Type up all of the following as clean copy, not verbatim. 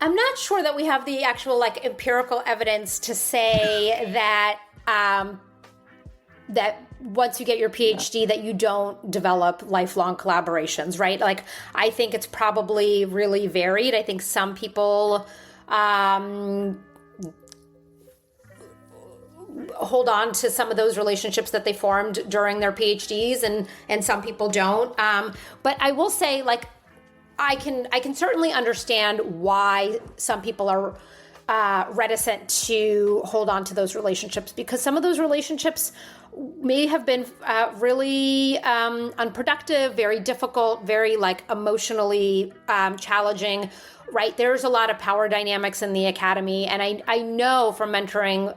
I'm not sure that we have the actual empirical evidence to say that that once you get your PhD that you don't develop lifelong collaborations, right? I think it's probably really varied. I think some people hold on to some of those relationships that they formed during their PhDs, and some people don't. But I will say, I can certainly understand why some people are reticent to hold on to those relationships, because some of those relationships may have been really unproductive, very difficult, very emotionally challenging, right? There's a lot of power dynamics in the academy. And I know from mentoring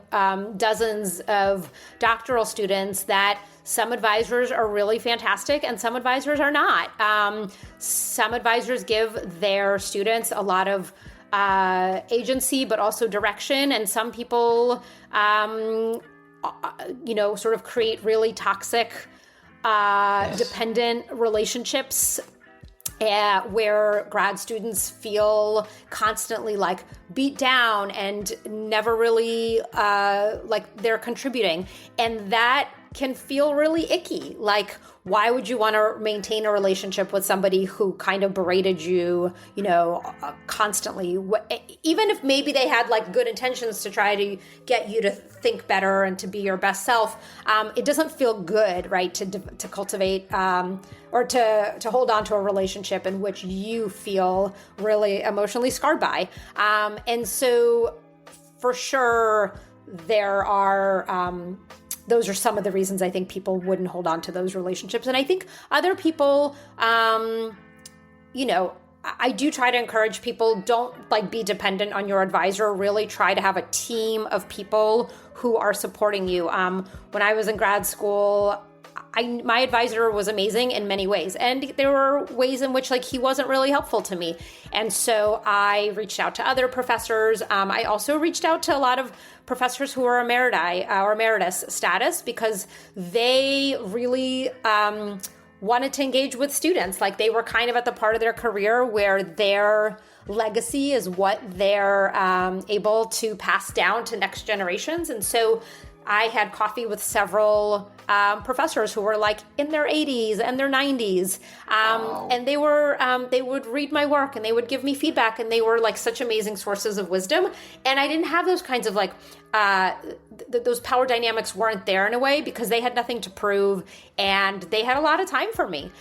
dozens of doctoral students that some advisors are really fantastic and some advisors are not. Some advisors give their students a lot of agency, but also direction. And some people, sort of create really toxic, dependent relationships where grad students feel constantly beat down and never really they're contributing. And that can feel really icky. Why would you want to maintain a relationship with somebody who kind of berated you, constantly? Even if maybe they had good intentions to try to get you to think better and to be your best self, it doesn't feel good, right? To cultivate or to hold on to a relationship in which you feel really emotionally scarred by. And so, for sure, there are. Those are some of the reasons I think people wouldn't hold on to those relationships. And I think other people, I do try to encourage people, don't be dependent on your advisor. Really try to have a team of people who are supporting you. When I was in grad school, my advisor was amazing in many ways. And there were ways in which he wasn't really helpful to me. And so I reached out to other professors. I also reached out to a lot of professors who are emeriti or emeritus status, because they really wanted to engage with students. They were kind of at the part of their career where their legacy is what they're able to pass down to next generations. And so I had coffee with several professors who were in their 80s and their 90s. Wow. And they would read my work and they would give me feedback, and they were such amazing sources of wisdom. And I didn't have those kinds of those power dynamics weren't there in a way, because they had nothing to prove and they had a lot of time for me.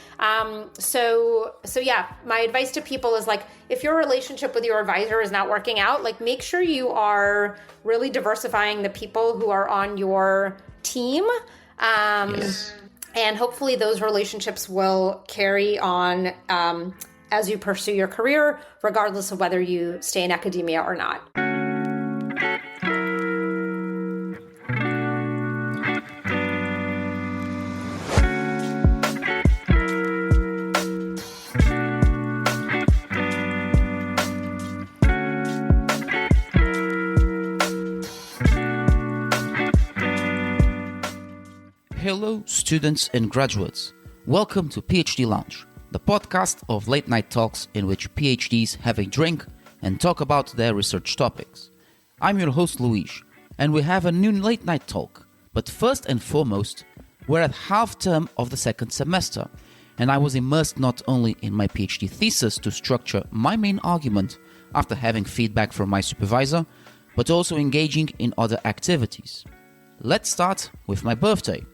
So yeah, my advice to people is if your relationship with your advisor is not working out, make sure you are really diversifying the people who are on your team. Yes. And hopefully those relationships will carry on as you pursue your career, regardless of whether you stay in academia or not. Hello, students and graduates. Welcome to PhD Lounge, the podcast of late night talks in which PhDs have a drink and talk about their research topics. I'm your host, Luis, and we have a new late night talk. But first and foremost, we're at half term of the second semester, and I was immersed not only in my PhD thesis to structure my main argument after having feedback from my supervisor, but also engaging in other activities. Let's start with my birthday.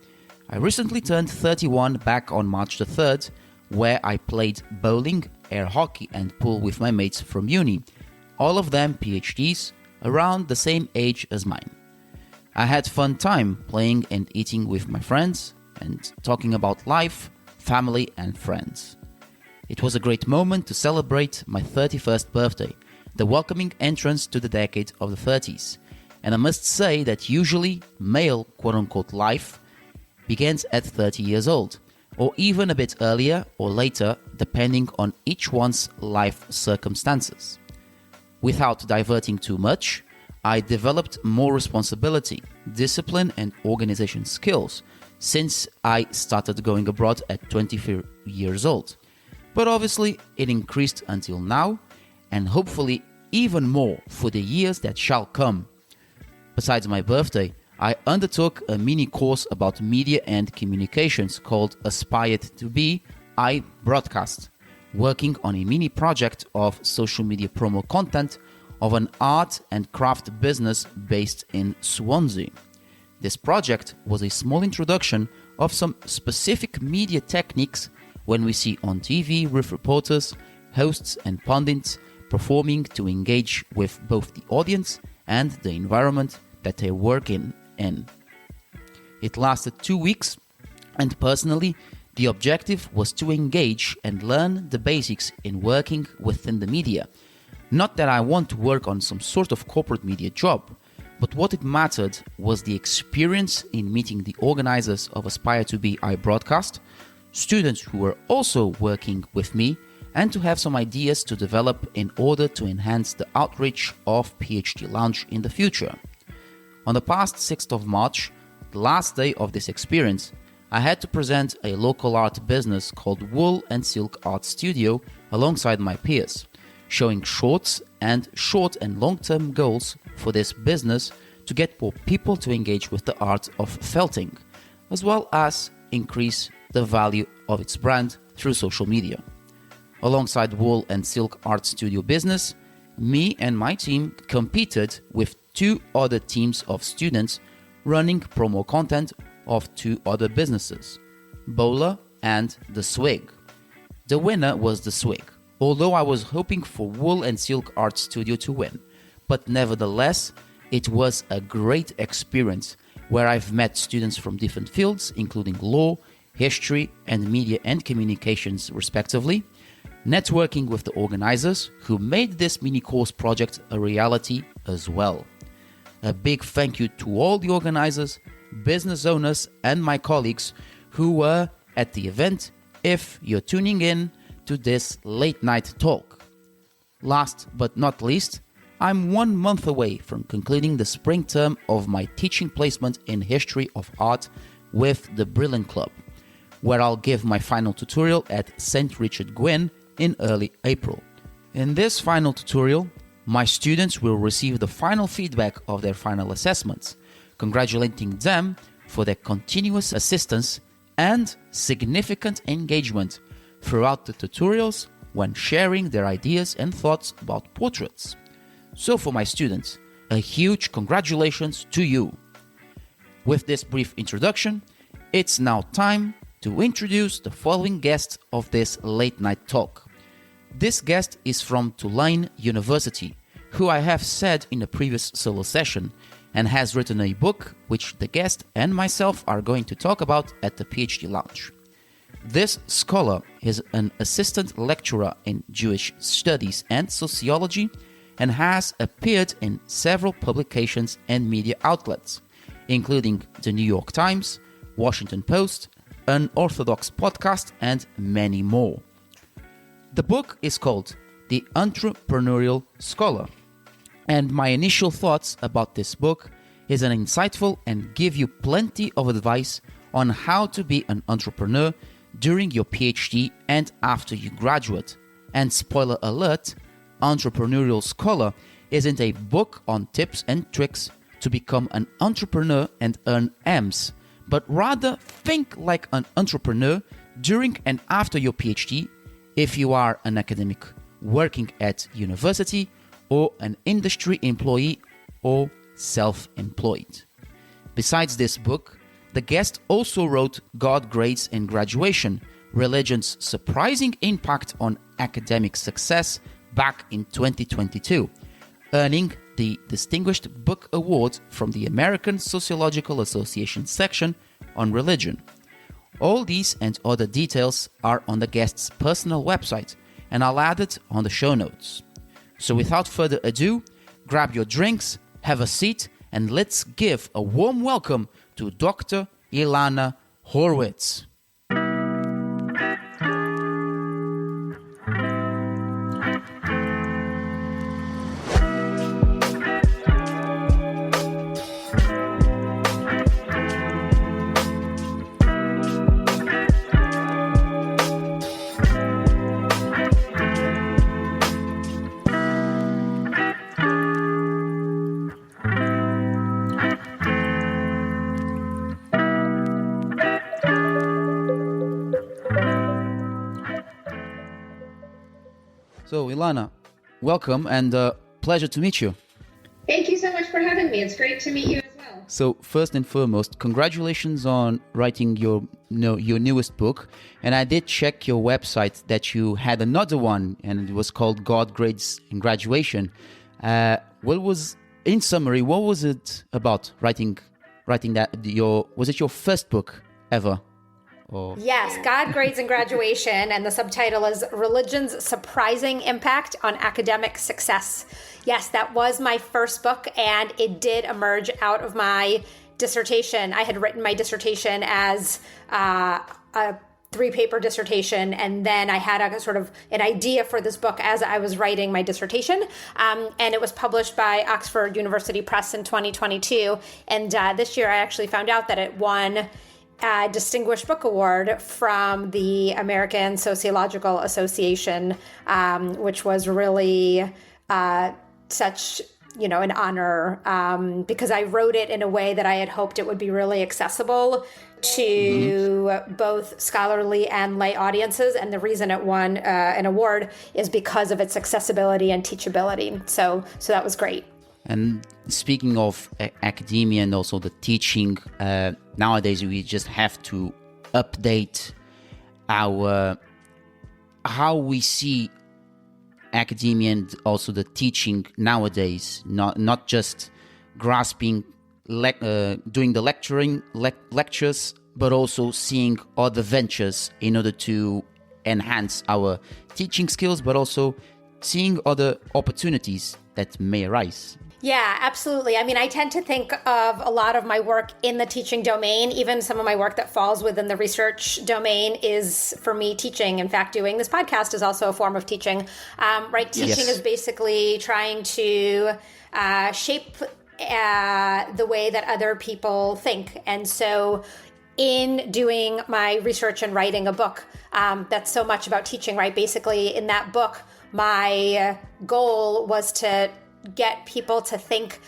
I recently turned 31 back on March the 3rd, where I played bowling, air hockey and pool with my mates from uni, all of them PhDs, around the same age as mine. I had fun time playing and eating with my friends and talking about life, family and friends. It was a great moment to celebrate my 31st birthday, the welcoming entrance to the decade of the 30s. And I must say that usually male quote-unquote life begins at 30 years old, or even a bit earlier or later, depending on each one's life circumstances. Without diverting too much, I developed more responsibility, discipline and organization skills since I started going abroad at 24 years old. But obviously it increased until now, and hopefully even more for the years that shall come. Besides my birthday, I undertook a mini course about media and communications called Aspired to Be I Broadcast, working on a mini project of social media promo content of an art and craft business based in Swansea. This project was a small introduction of some specific media techniques when we see on TV with reporters, hosts and pundits performing to engage with both the audience and the environment that they work in. It lasted 2 weeks, and personally, the objective was to engage and learn the basics in working within the media. Not that I want to work on some sort of corporate media job, but what it mattered was the experience in meeting the organizers of Aspire to Be I Broadcast, students who were also working with me, and to have some ideas to develop in order to enhance the outreach of PhD Lounge in the future. On the past 6th of March, the last day of this experience, I had to present a local art business called Wool and Silk Art Studio alongside my peers, showing short and long-term goals for this business to get more people to engage with the art of felting, as well as increase the value of its brand through social media. Alongside Wool and Silk Art Studio business, me and my team competed with 2 other teams of students running promo content of 2 other businesses, Bowler and The Swig. The winner was The Swig, although I was hoping for Wool and Silk Art Studio to win, but nevertheless, it was a great experience where I've met students from different fields, including law, history, and media and communications respectively, networking with the organizers who made this mini course project a reality as well. A big thank you to all the organizers, business owners, and my colleagues who were at the event if you're tuning in to this late night talk. Last but not least, I'm 1 month away from concluding the spring term of my teaching placement in history of art with the Brilliant Club, where I'll give my final tutorial at St. Richard Gwyn in early April. In this final tutorial, my students will receive the final feedback of their final assessments, congratulating them for their continuous assistance and significant engagement throughout the tutorials when sharing their ideas and thoughts about portraits. So for my students, a huge congratulations to you. With this brief introduction, it's now time to introduce the following guest of this late night talk. This guest is from Tulane University, who I have said in a previous solo session, and has written a book which the guest and myself are going to talk about at the PhD Lounge. This scholar is an assistant lecturer in Jewish Studies and Sociology and has appeared in several publications and media outlets, including the New York Times, Washington Post, Unorthodox Podcast, and many more. The book is called The Entrepreneurial Scholar, and my initial thoughts about this book is an insightful and give you plenty of advice on how to be an entrepreneur during your PhD and after you graduate. And spoiler alert, Entrepreneurial Scholar isn't a book on tips and tricks to become an entrepreneur and earn M's, but rather think like an entrepreneur during and after your PhD if you are an academic working at university or an industry employee or self-employed. Besides this book, the guest also wrote God, Grades and Graduation, Religion's Surprising Impact on Academic Success back in 2022, earning the Distinguished Book Award from the American Sociological Association section on religion. All these and other details are on the guest's personal website, and I'll add it on the show notes. So without further ado, grab your drinks, have a seat, and let's give a warm welcome to Dr. Ilana Horwitz. So, Ilana, welcome and pleasure to meet you. Thank you so much for having me. It's great to meet you as well. So, first and foremost, congratulations on writing your newest book. And I did check your website that you had another one, and it was called God, Grades, and Graduation. In summary, what was it about writing that? Was it your first book ever? Or? Yes, God, Grades, and Graduation, and the subtitle is Religion's Surprising Impact on Academic Success. Yes, that was my first book, and it did emerge out of my dissertation. I had written my dissertation as a 3-paper dissertation, and then I had a sort of an idea for this book as I was writing my dissertation, and it was published by Oxford University Press in 2022, and this year I actually found out that it won a Distinguished Book Award from the American Sociological Association, which was really such an honor, because I wrote it in a way that I had hoped it would be really accessible to both scholarly and lay audiences. And the reason it won an award is because of its accessibility and teachability. So that was great. And speaking of academia and also the teaching, nowadays we just have to update how we see academia and also the teaching nowadays, not just grasping doing the lectures, but also seeing other ventures in order to enhance our teaching skills, but also seeing other opportunities that may arise. Yeah, absolutely. I mean, I tend to think of a lot of my work in the teaching domain. Even some of my work that falls within the research domain is, for me, teaching. In fact, doing this podcast is also a form of teaching. Right? Teaching is basically trying to shape the way that other people think. And so in doing my research and writing a book, that's so much about teaching, right? Basically, in that book, my goal was to get people to think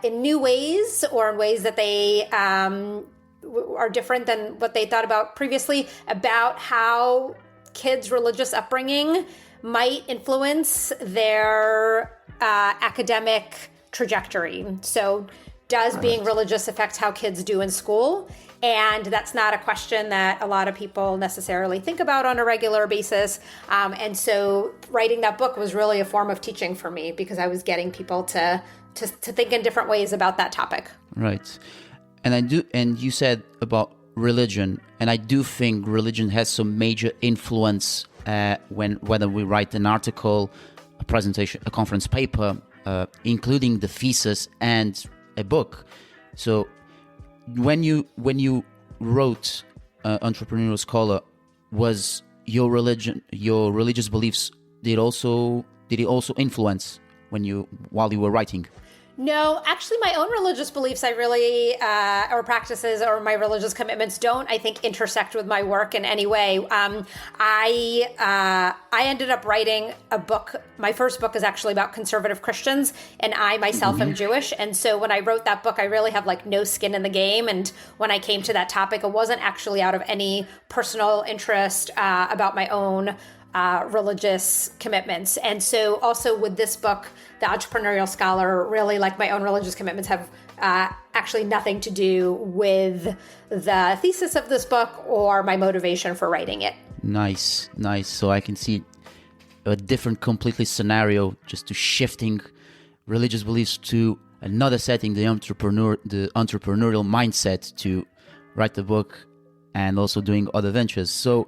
in new ways, or in ways that they are different than what they thought about previously, about how kids' religious upbringing might influence their academic trajectory. So does being religious affect how kids do in school? And that's not a question that a lot of people necessarily think about on a regular basis. And so writing that book was really a form of teaching for me, because I was getting people to think in different ways about that topic. Right. And you said about religion, and I do think religion has some major influence whether we write an article, a presentation, a conference paper, including the thesis and a book. So when you wrote Entrepreneurial Scholar, was your religious beliefs, did it also influence while you were writing? No, actually, my own religious beliefs, I really, or practices, or my religious commitments don't, I think, intersect with my work in any way. I ended up writing a book. My first book is actually about conservative Christians, and I myself am Jewish. And so when I wrote that book, I really have no skin in the game. And when I came to that topic, it wasn't actually out of any personal interest about my own religious commitments. And so also with this book, The Entrepreneurial Scholar, really, like my own religious commitments, have actually nothing to do with the thesis of this book or my motivation for writing it. Nice. So I can see a different completely scenario, just to shifting religious beliefs to another setting, the entrepreneurial mindset to write the book and also doing other ventures. So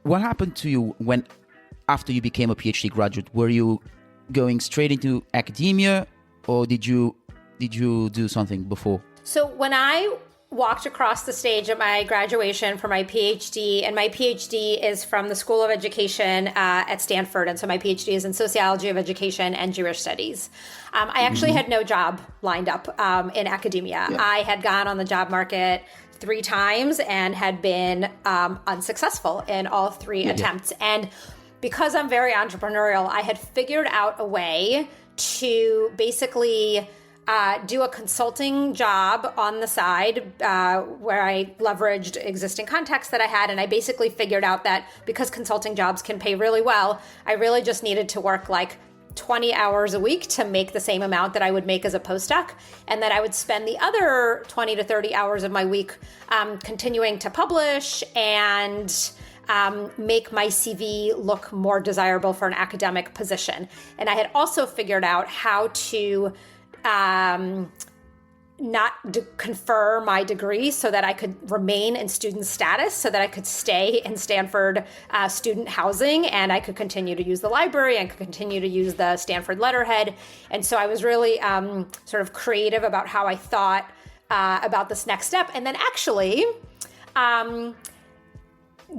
what happened to you after you became a PhD graduate? Were you going straight into academia, or did you do something before? So when I walked across the stage at my graduation for my PhD, and my PhD is from the School of Education at Stanford, and so my PhD is in Sociology of Education and Jewish Studies. I actually had no job lined up in academia. Yeah. I had gone on the job market 3 times and had been unsuccessful in all 3 attempts. And because I'm very entrepreneurial, I had figured out a way to basically do a consulting job on the side where I leveraged existing contacts that I had. And I basically figured out that because consulting jobs can pay really well, I really just needed to work like 20 hours a week to make the same amount that I would make as a postdoc. And that I would spend the other 20 to 30 hours of my week continuing to publish and make my CV look more desirable for an academic position. And I had also figured out how to confer my degree so that I could remain in student status, so that I could stay in Stanford student housing, and I could continue to use the library and could continue to use the Stanford letterhead. And so I was really sort of creative about how I thought about this next step. And then actually,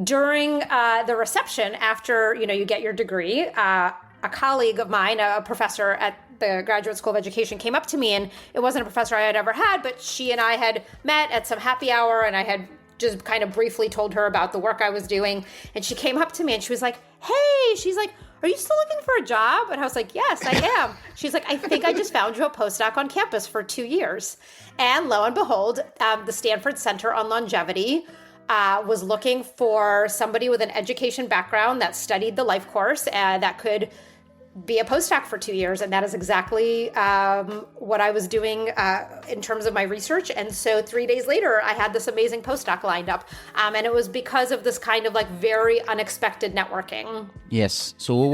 during the reception after you get your degree, a colleague of mine, a professor at the Graduate School of Education, came up to me, and it wasn't a professor I had ever had, but she and I had met at some happy hour, and I had just kind of briefly told her about the work I was doing. And she came up to me and she was like, "Hey," she's like, "are you still looking for a job?" And I was like, "Yes, I am." She's like, "I think I just found you a postdoc on campus for 2 years." And lo and behold, the Stanford Center on Longevity was looking for somebody with an education background that studied the life course that could be a postdoc for 2 years. And that is exactly what I was doing in terms of my research. And so 3 days later, I had this amazing postdoc lined up. And it was because of this kind of like very unexpected networking. Yes. So what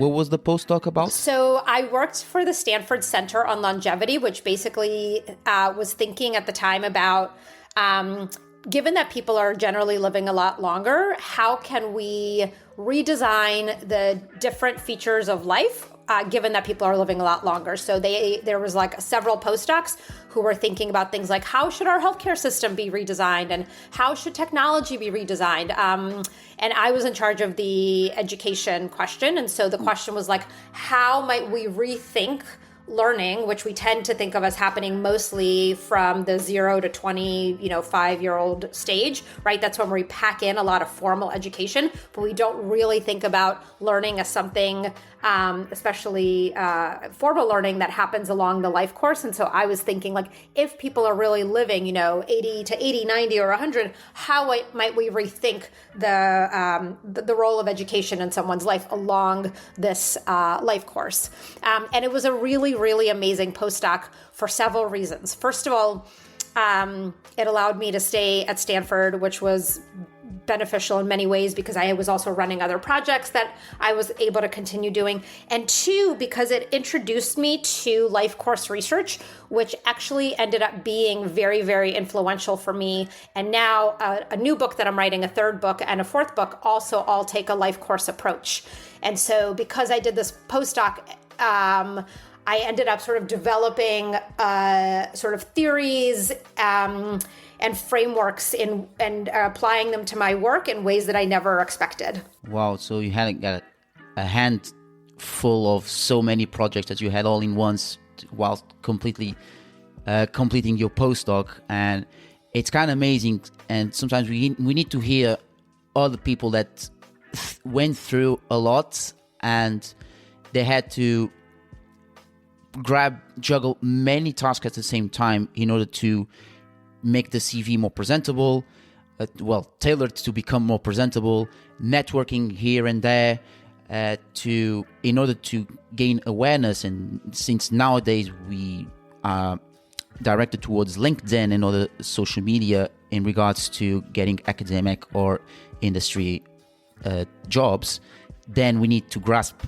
was the postdoc about? So I worked for the Stanford Center on Longevity, which basically was thinking at the time about given that people are generally living a lot longer, how can we redesign the different features of life given that people are living a lot longer? So there was like several postdocs who were thinking about things like how should our healthcare system be redesigned and how should technology be redesigned? And I was in charge of the education question. And so the question was like, how might we rethink learning, which we tend to think of as happening mostly from the 0 to 25-year-old stage, right? That's when we pack in a lot of formal education, but we don't really think about learning as something, especially formal learning that happens along the life course. And so I was thinking like, if people are really living, 80 to 80, 90 or 100, how might we rethink the role of education in someone's life along this life course? And it was a really, really amazing postdoc for several reasons. First of all, it allowed me to stay at Stanford, which was beneficial in many ways because I was also running other projects that I was able to continue doing. And two, because it introduced me to life course research, which actually ended up being very, very influential for me. And now a new book that I'm writing, a third book and a fourth book, also all take a life course approach. And so because I did this postdoc, I ended up sort of developing sort of theories and frameworks and applying them to my work in ways that I never expected. Wow, so you hadn't got a hand full of so many projects that you had all in once while completing your postdoc. And it's kind of amazing. And sometimes we need to hear other people that went through a lot and they had to juggle many tasks at the same time in order to make the CV more presentable, tailored to become more presentable, networking here and there, in order to gain awareness. And since nowadays we are directed towards LinkedIn and other social media in regards to getting academic or industry jobs, then we need to grasp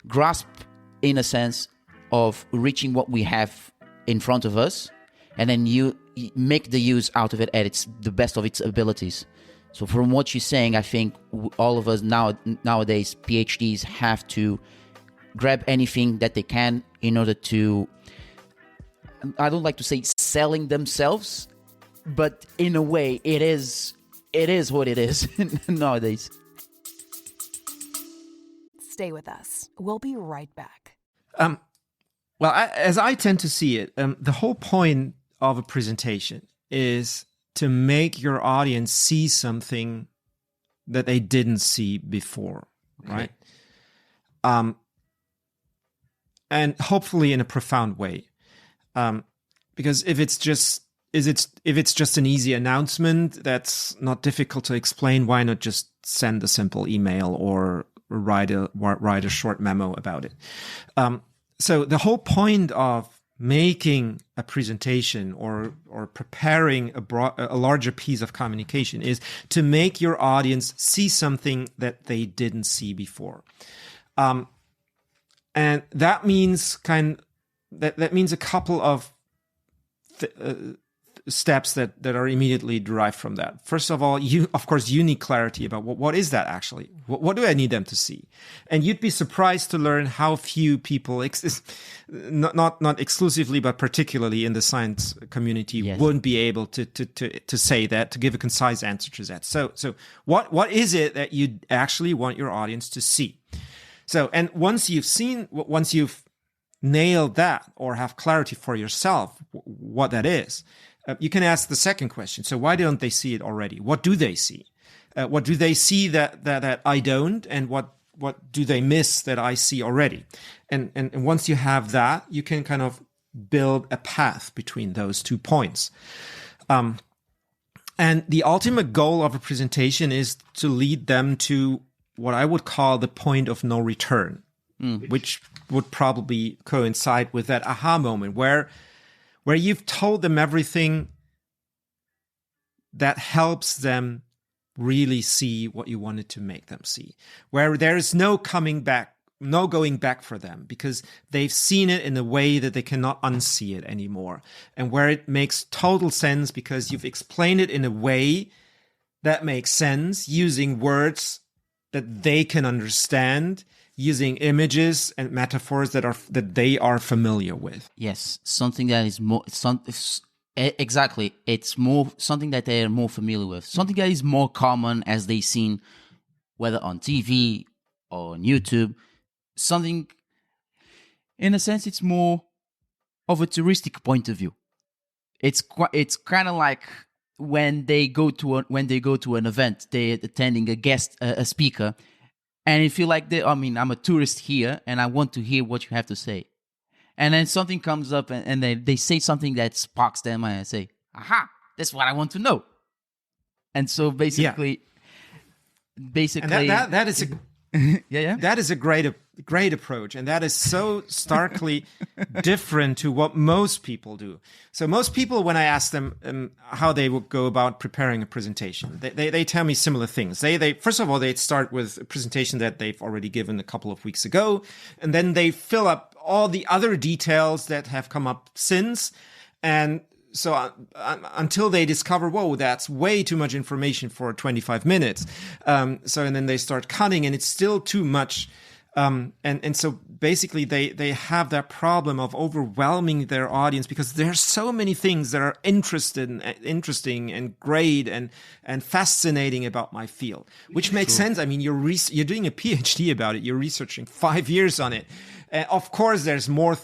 grasp in a sense of reaching what we have in front of us, and then you make the use out of it at the best of its abilities. So from what you're saying, I think all of us nowadays, PhDs, have to grab anything that they can in order to, I don't like to say selling themselves, but in a way it is what it is nowadays. Stay with us. We'll be right back. As I tend to see it, the whole point of a presentation is to make your audience see something that they didn't see before, right? and hopefully in a profound way. Because if it's just an easy announcement that's not difficult to explain, why not just send a simple email or write a short memo about it? So the whole point of making a presentation or preparing a larger piece of communication is to make your audience see something that they didn't see before. And that means that means a couple of steps that are immediately derived from that. First of all, you need clarity about what is that actually? What do I need them to see? And you'd be surprised to learn how few people, not exclusively, but particularly in the science community, Yes. wouldn't be able to say that, to give a concise answer to that. So what is it that you actually want your audience to see? So, and once you've nailed that or have clarity for yourself what that is, you can ask the second question. So why don't they see it already? What do they see? What do they see that I don't? And what do they miss that I see already? And once you have that, you can kind of build a path between those 2 points. And the ultimate goal of a presentation is to lead them to what I would call the point of no return, which would probably coincide with that aha moment where you've told them everything that helps them really see what you wanted to make them see, where there is no going back for them because they've seen it in a way that they cannot unsee it anymore, and where it makes total sense because you've explained it in a way that makes sense using words that they can understand, using images and metaphors that they are familiar with. Yes, something that is more exactly. It's more something that they are more familiar with. Something that is more common as they've seen, whether on TV or on YouTube. Something, in a sense, it's more of a touristic point of view. It's kind of like when they go to an event, they're attending a speaker, and you feel like I'm a tourist here, and I want to hear what you have to say. And then something comes up, and they say something that sparks them, and I say, "Aha! That's what I want to know." And so basically, and that is yeah. That is a great approach, and that is so starkly different to what most people do. So most people, when I ask them how they would go about preparing a presentation, they tell me similar things. They first of all, they start with a presentation that they've already given a couple of weeks ago, and then they fill up all the other details that have come up since, and so until they discover, whoa, that's way too much information for 25 minutes. And then they start cutting, and it's still too much. And so basically they have that problem of overwhelming their audience because there's so many things that are interesting and great and fascinating about my field, which makes sense. I mean, you're doing a PhD about it. You're researching 5 years on it. Of course, there's more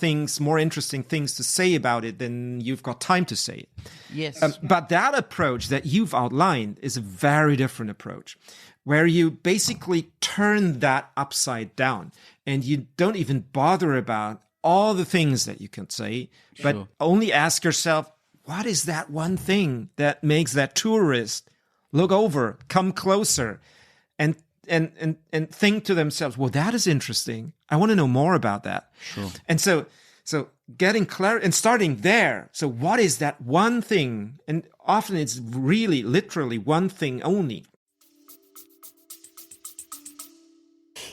interesting things to say about it than you've got time to say it. Yes. But that approach that you've outlined is a very different approach, where you basically turn that upside down and you don't even bother about all the things that you can say, but only ask yourself, what is that one thing that makes that tourist look over, come closer, and think to themselves, well, that is interesting. I want to know more about that. Sure. And so getting clarity and starting there. So what is that one thing? And often it's really literally one thing only.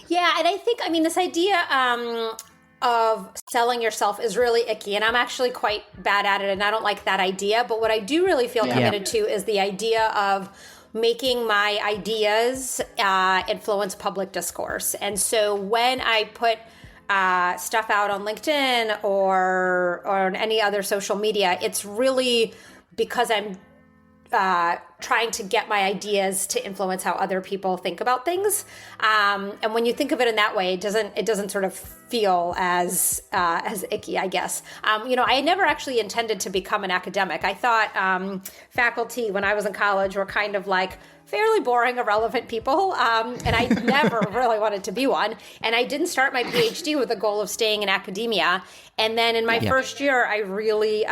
Yeah, and I think, this idea of selling yourself is really icky, and I'm actually quite bad at it, and I don't like that idea. But what I do really feel committed to is the idea of making my ideas influence public discourse. And so when I put stuff out on LinkedIn or on any other social media, it's really because I'm trying to get my ideas to influence how other people think about things. And when you think of it in that way, it doesn't sort of feel as icky, I guess. I never actually intended to become an academic. I thought faculty when I was in college were kind of like fairly boring, irrelevant people. And I never really wanted to be one. And I didn't start my PhD with the goal of staying in academia. And then in my first year, I really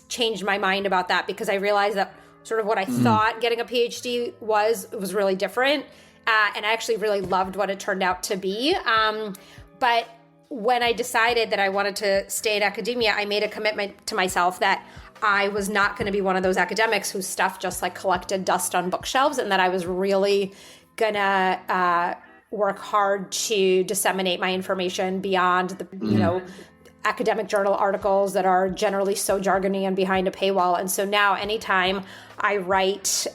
changed my mind about that, because I realized that sort of what I thought getting a PhD was really different. And I actually really loved what it turned out to be. But when I decided that I wanted to stay in academia, I made a commitment to myself that I was not going to be one of those academics whose stuff just like collected dust on bookshelves, and that I was really going to work hard to disseminate my information beyond the, academic journal articles that are generally so jargony and behind a paywall. And so now anytime I write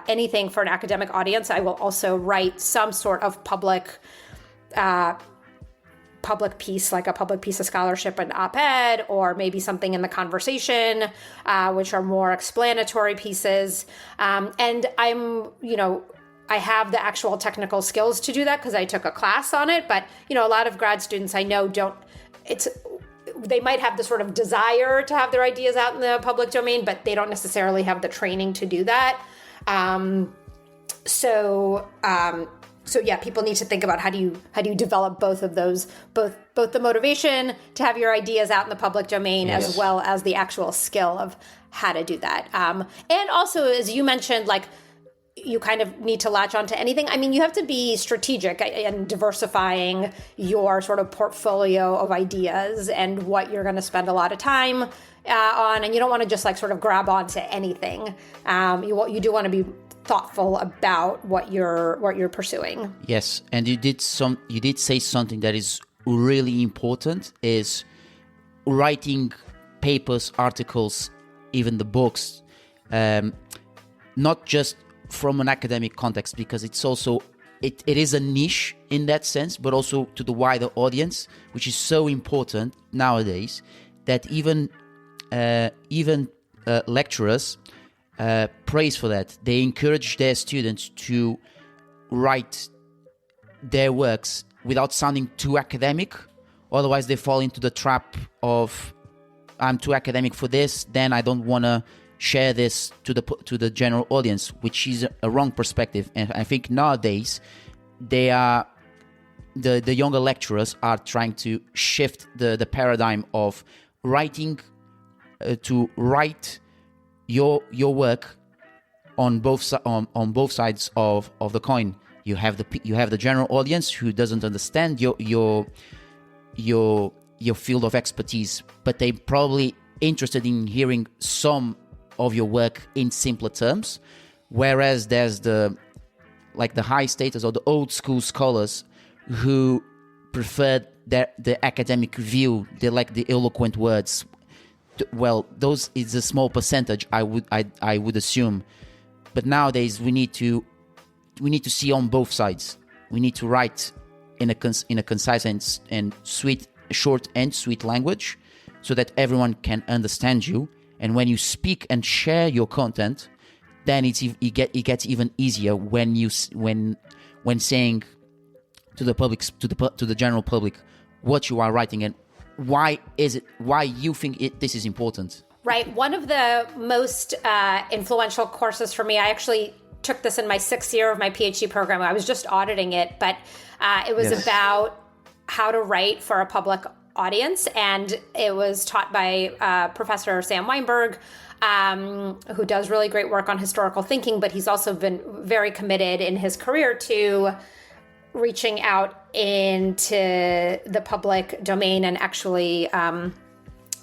anything for an academic audience, I will also write some sort of public piece, like a public piece of scholarship, an op-ed, or maybe something in the conversation, which are more explanatory pieces. And I have the actual technical skills to do that because I took a class on it. But, a lot of grad students I know they might have the sort of desire to have their ideas out in the public domain, but they don't necessarily have the training to do that. So yeah, people need to think about how do you develop both of those, both the motivation to have your ideas out in the public domain, as well as the actual skill of how to do that. And also, as you mentioned, like, you kind of need to latch onto anything. I mean, you have to be strategic in diversifying your sort of portfolio of ideas and what you're going to spend a lot of time on. And you don't want to just like sort of grab onto anything. You do want to be thoughtful about what you're pursuing. Yes, and you did say something that is really important, is writing papers, articles, even the books, not just from an academic context, because it's also it is a niche in that sense, but also to the wider audience, which is so important nowadays, that even lecturers praise for that. They encourage their students to write their works without sounding too academic. Otherwise, they fall into the trap of, I'm too academic for this, then I don't want to share this to the general audience, which is a wrong perspective. And I think nowadays the younger lecturers are trying to shift the paradigm of writing to write your work on both sides of the coin. You have the general audience who doesn't understand your field of expertise, but they're probably interested in hearing some of your work in simpler terms. Whereas there's the high status or the old school scholars who prefer the academic view. They like the eloquent words. Well, those is a small percentage, I would assume. But nowadays we need to see on both sides. We need to write in a concise and sweet, short and sweet language, so that everyone can understand you. And when you speak and share your content, then it gets even easier when saying to the public, to the general public, what you are writing and why you think this is important. Right. One of the most influential courses for me, I actually took this in my 6th year of my PhD program. I was just auditing it, but it was about how to write for a public audience. And it was taught by Professor Sam Weinberg, who does really great work on historical thinking, but he's also been very committed in his career to reaching out into the public domain, and actually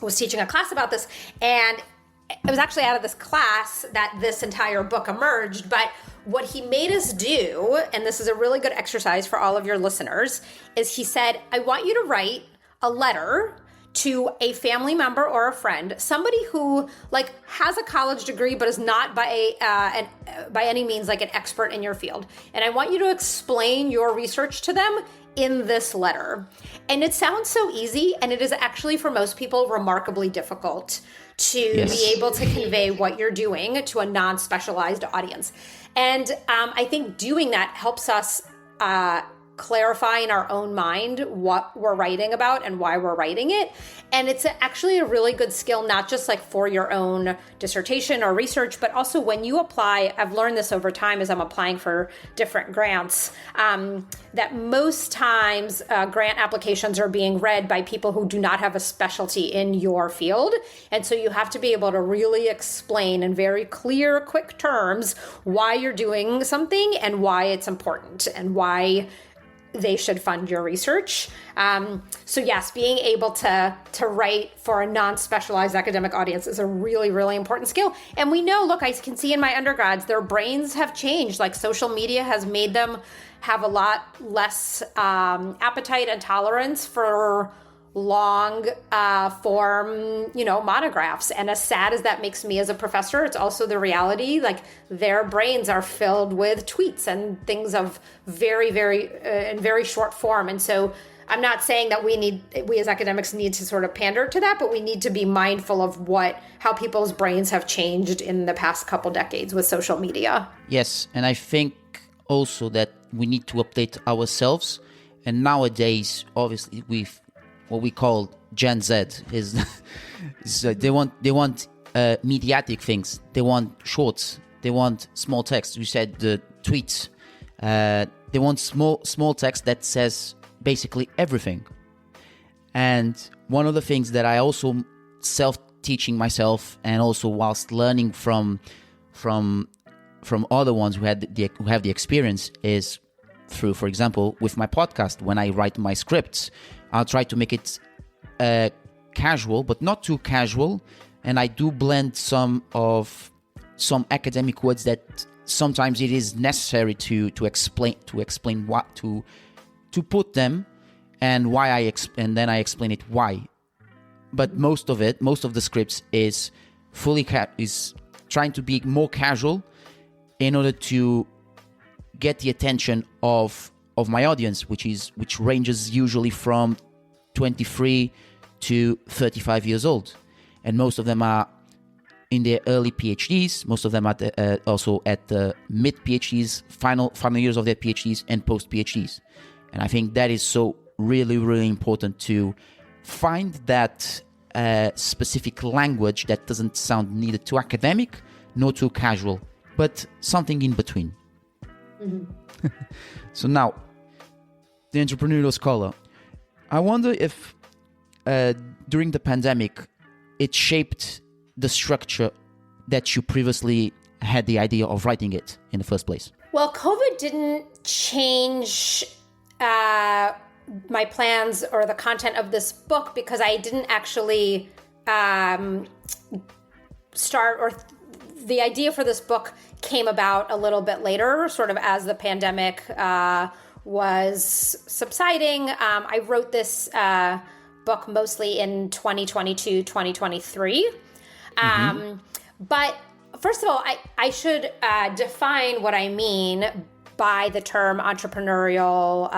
was teaching a class about this. And it was actually out of this class that this entire book emerged. But what he made us do, and this is a really good exercise for all of your listeners, is he said, I want you to write a letter to a family member or a friend, somebody who has a college degree but is not by any means like an expert in your field. And I want you to explain your research to them in this letter. And it sounds so easy, and it is actually for most people remarkably difficult to be able to convey what you're doing to a non-specialized audience. And I think doing that helps us clarify in our own mind what we're writing about and why we're writing it. And it's actually a really good skill, not just like for your own dissertation or research, but also when you apply. I've learned this over time as I'm applying for different grants, that most times grant applications are being read by people who do not have a specialty in your field. And so you have to be able to really explain in very clear, quick terms why you're doing something and why it's important and why they should fund your research. So yes, being able to write for a non-specialized academic audience is a really, really important skill. And we know, look, I can see in my undergrads, their brains have changed. Like social media has made them have a lot less appetite and tolerance for long form, monographs. And as sad as that makes me as a professor, it's also the reality. Like their brains are filled with tweets and things of very, very, in very short form. And so I'm not saying that we as academics need to sort of pander to that, but we need to be mindful of how people's brains have changed in the past couple decades with social media. Yes, and I think also that we need to update ourselves. And nowadays, obviously, what we call Gen Z is they want mediatic things. They want shorts. They want small text. You said the tweets. They want small text that says basically everything. And one of the things that I also self-teaching myself, and also whilst learning from other ones who have the experience, is through, for example, with my podcast. When I write my scripts, I'll try to make it casual, but not too casual. And I do blend some academic words that sometimes it is necessary to explain what to put them and why and then I explain it why. But most of the scripts is is trying to be more casual in order to get the attention of my audience, which ranges usually from 23 to 35 years old, and most of them are in their early PhDs. Most of them are also at the mid PhDs, final years of their PhDs, and post PhDs. And I think that is so really, really important to find that specific language that doesn't sound neither too academic nor too casual, but something in between. Mm-hmm. So now, the Entrepreneurial Scholar. I wonder if during the pandemic, it shaped the structure that you previously had the idea of writing it in the first place. Well, COVID didn't change my plans or the content of this book, because I didn't actually the idea for this book came about a little bit later, sort of as the pandemic was subsiding. I wrote this book mostly in 2022, 2023. But first of all, I should define what I mean by the term entrepreneurial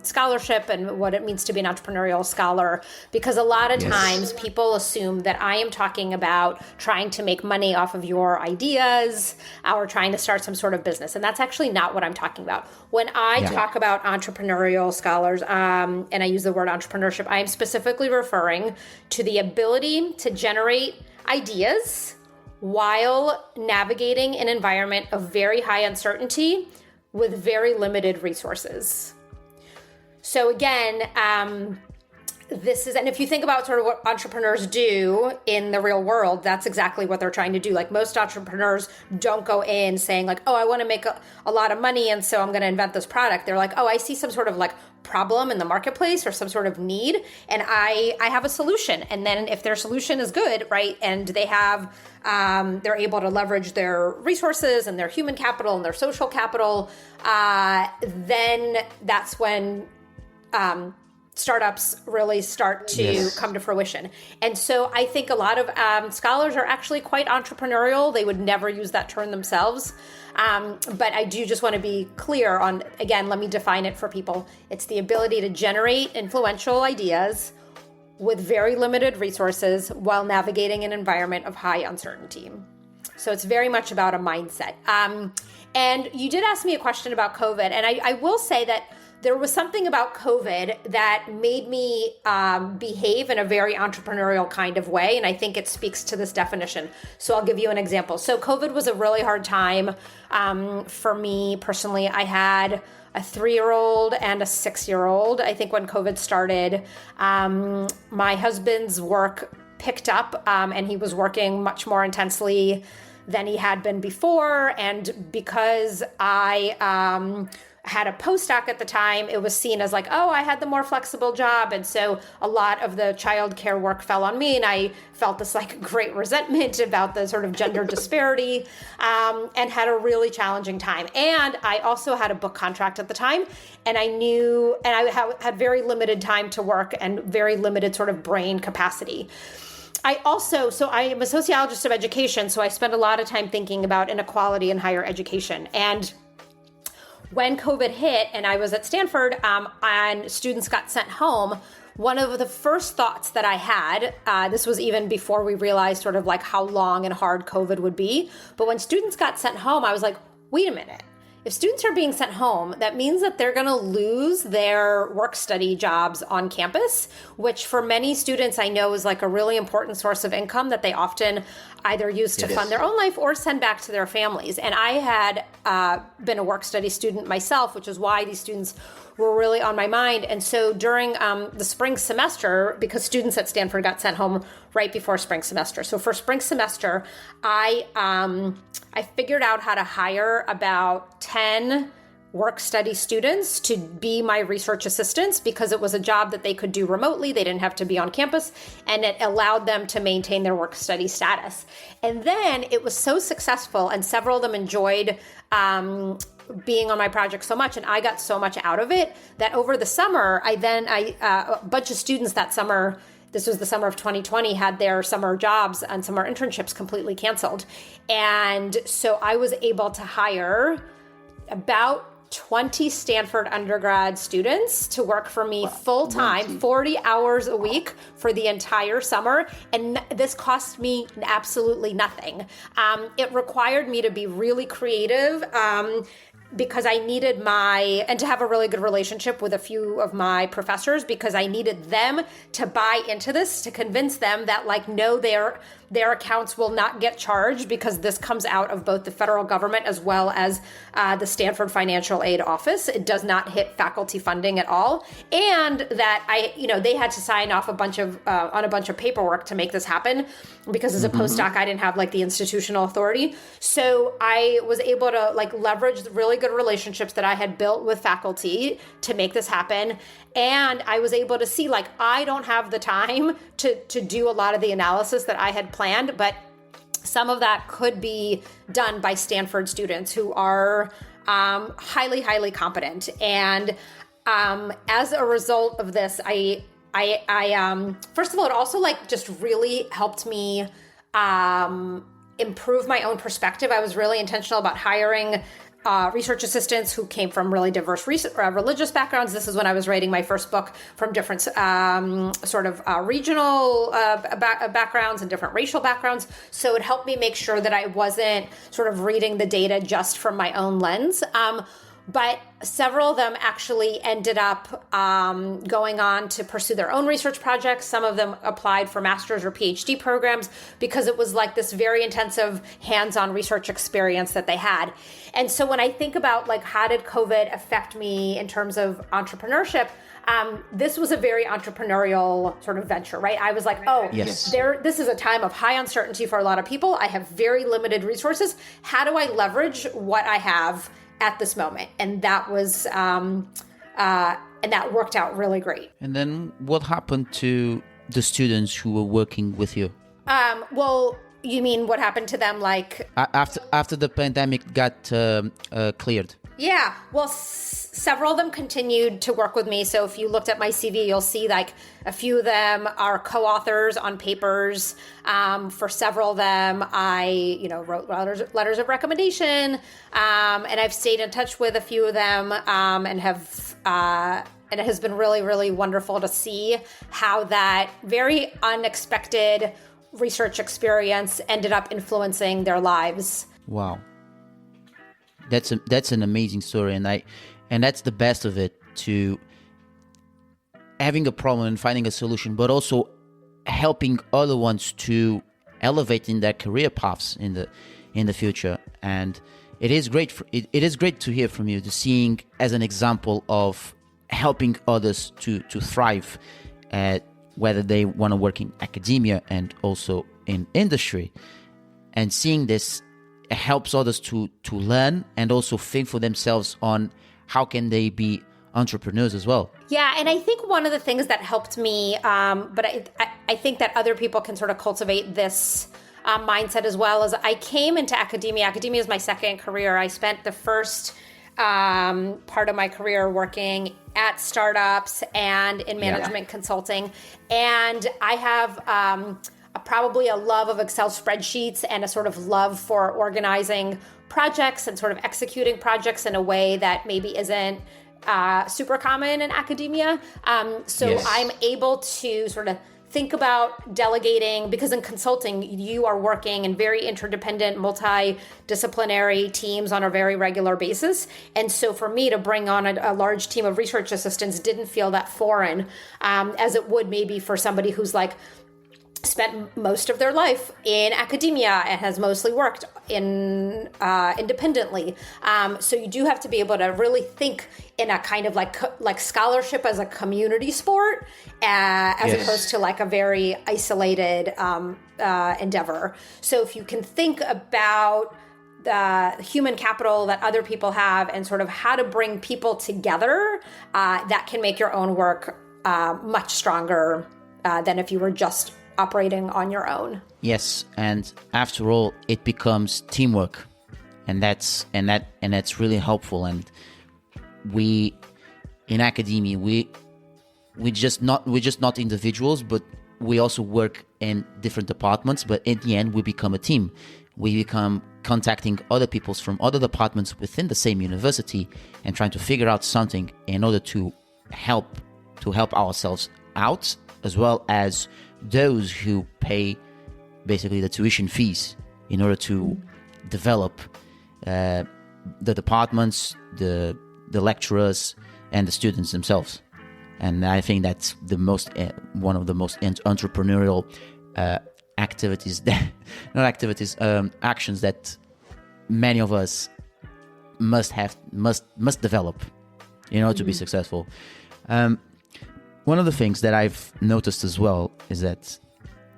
scholarship and what it means to be an entrepreneurial scholar, because a lot of times people assume that I am talking about trying to make money off of your ideas or trying to start some sort of business. And that's actually not what I'm talking about. When I talk about entrepreneurial scholars, and I use the word entrepreneurship, I am specifically referring to the ability to generate ideas while navigating an environment of very high uncertainty with very limited resources. So again, this is, and if you think about sort of what entrepreneurs do in the real world, that's exactly what they're trying to do. Like most entrepreneurs don't go in saying like, oh, I want to make a lot of money, and so I'm going to invent this product. They're like, oh, I see some sort of like problem in the marketplace or some sort of need, and I have a solution. And then if their solution is good, right, and they have, they're able to leverage their resources and their human capital and their social capital, then that's when startups really start to come to fruition. And so I think a lot of scholars are actually quite entrepreneurial. They would never use that term themselves. But I do just want to be clear on, again, let me define it for people. It's the ability to generate influential ideas with very limited resources while navigating an environment of high uncertainty. So it's very much about a mindset. And you did ask me a question about COVID, and I will say that there was something about COVID that made me behave in a very entrepreneurial kind of way, and I think it speaks to this definition. So I'll give you an example. So COVID was a really hard time for me personally. I had a 3-year-old and a 6-year-old. I think when COVID started, my husband's work picked up, and he was working much more intensely than he had been before. And because I had a postdoc at the time, it was seen as like, oh, I had the more flexible job. And so a lot of the childcare work fell on me. And I felt this like great resentment about the sort of gender disparity, and had a really challenging time. And I also had a book contract at the time. And I knew, and I had very limited time to work and very limited sort of brain capacity. I am a sociologist of education, so I spend a lot of time thinking about inequality in higher education. And when COVID hit and I was at Stanford, and students got sent home, one of the first thoughts that I had, this was even before we realized sort of like how long and hard COVID would be, but when students got sent home, I was like, wait a minute. If students are being sent home, that means that they're going to lose their work-study jobs on campus, which for many students I know is like a really important source of income that they often either use to fund their own life or send back to their families. And I had been a work-study student myself, which is why these students were really on my mind. And so during the spring semester, because students at Stanford got sent home right before spring semester. So for spring semester, I figured out how to hire about 10 work-study students to be my research assistants because it was a job that they could do remotely. They didn't have to be on campus, and it allowed them to maintain their work-study status. And then it was so successful, and several of them enjoyed being on my project so much, and I got so much out of it that over the summer, a bunch of students that summer, this was the summer of 2020, had their summer jobs and summer internships completely canceled. And so I was able to hire about 20 Stanford undergrad students to work for me full-time, 40 hours a week for the entire summer. And this cost me absolutely nothing. It required me to be really creative, because I needed and to have a really good relationship with a few of my professors, because I needed them to buy into this, to convince them that like, no, their accounts will not get charged because this comes out of both the federal government as well as the Stanford Financial Aid Office. It does not hit faculty funding at all. And that they had to sign off on a bunch of paperwork to make this happen, because as a postdoc, I didn't have like the institutional authority. So I was able to like leverage the really good relationships that I had built with faculty to make this happen. And I was able to see like, I don't have the time to do a lot of the analysis that I had planned, but some of that could be done by Stanford students who are highly, highly competent. And as a result of this, I first of all, it also like just really helped me improve my own perspective. I was really intentional about hiring research assistants who came from really diverse religious backgrounds. This is when I was writing my first book, from different regional backgrounds and different racial backgrounds. So it helped me make sure that I wasn't sort of reading the data just from my own lens. But several of them actually ended up going on to pursue their own research projects. Some of them applied for master's or PhD programs because it was like this very intensive hands-on research experience that they had. And so when I think about like, how did COVID affect me in terms of entrepreneurship, this was a very entrepreneurial sort of venture, right? I was like, this is a time of high uncertainty for a lot of people. I have very limited resources. How do I leverage what I have at this moment? And that was, and that worked out really great. And then what happened to the students who were working with you? Well, you mean what happened to them? Like after the pandemic got cleared? Yeah, well, several of them continued to work with me. So if you looked at my CV, you'll see like a few of them are co-authors on papers. For several of them, I wrote letters of recommendation, and I've stayed in touch with a few of them, and have And it has been really, really wonderful to see how that very unexpected research experience ended up influencing their lives. Wow. That's an amazing story, and that's the best of it, to having a problem and finding a solution, but also helping other ones to elevate in their career paths in the future. And it is great it is great to hear from you, to seeing as an example of helping others to thrive, whether they want to work in academia and also in industry, and seeing this helps others to learn and also think for themselves on how can they be entrepreneurs as well. Yeah, and I think one of the things that helped me, but I think that other people can sort of cultivate this mindset as well, is I came into academia. Academia is my second career. I spent the first part of my career working at startups and in management consulting. And I have probably a love of Excel spreadsheets and a sort of love for organizing projects and sort of executing projects in a way that maybe isn't super common in academia. So I'm able to sort of think about delegating, because in consulting, you are working in very interdependent, multidisciplinary teams on a very regular basis. And so for me to bring on a large team of research assistants didn't feel that foreign as it would maybe for somebody who's like spent most of their life in academia and has mostly worked in independently. So you do have to be able to really think in a kind of like scholarship as a community sport, as opposed to like a very isolated endeavor. So if you can think about the human capital that other people have and sort of how to bring people together, that can make your own work much stronger than if you were just operating on your own. Yes, and after all, it becomes teamwork, and that's really helpful. And we in academia, we just not individuals, but we also work in different departments. But in the end, we become a team. We become contacting other people from other departments within the same university and trying to figure out something in order to help ourselves out, as well as those who pay basically the tuition fees in order to develop the departments, the lecturers, and the students themselves. And I think that's one of the most entrepreneurial actions that many of us must develop in order to be successful. One of the things that I've noticed as well is that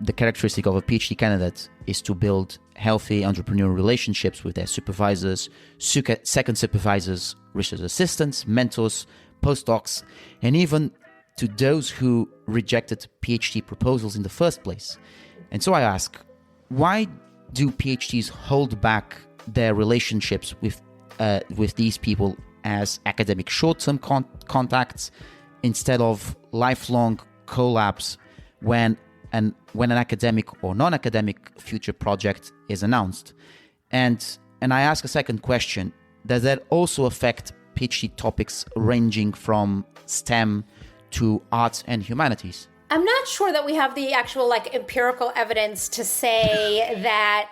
the characteristic of a PhD candidate is to build healthy entrepreneurial relationships with their supervisors, second supervisors, research assistants, mentors, postdocs, and even to those who rejected PhD proposals in the first place. And so I ask, why do PhDs hold back their relationships with these people as academic short-term contacts, instead of lifelong collabs when an academic or non-academic future project is announced? And I ask a second question: does that also affect PhD topics ranging from STEM to arts and humanities? I'm not sure that we have the actual empirical evidence to say that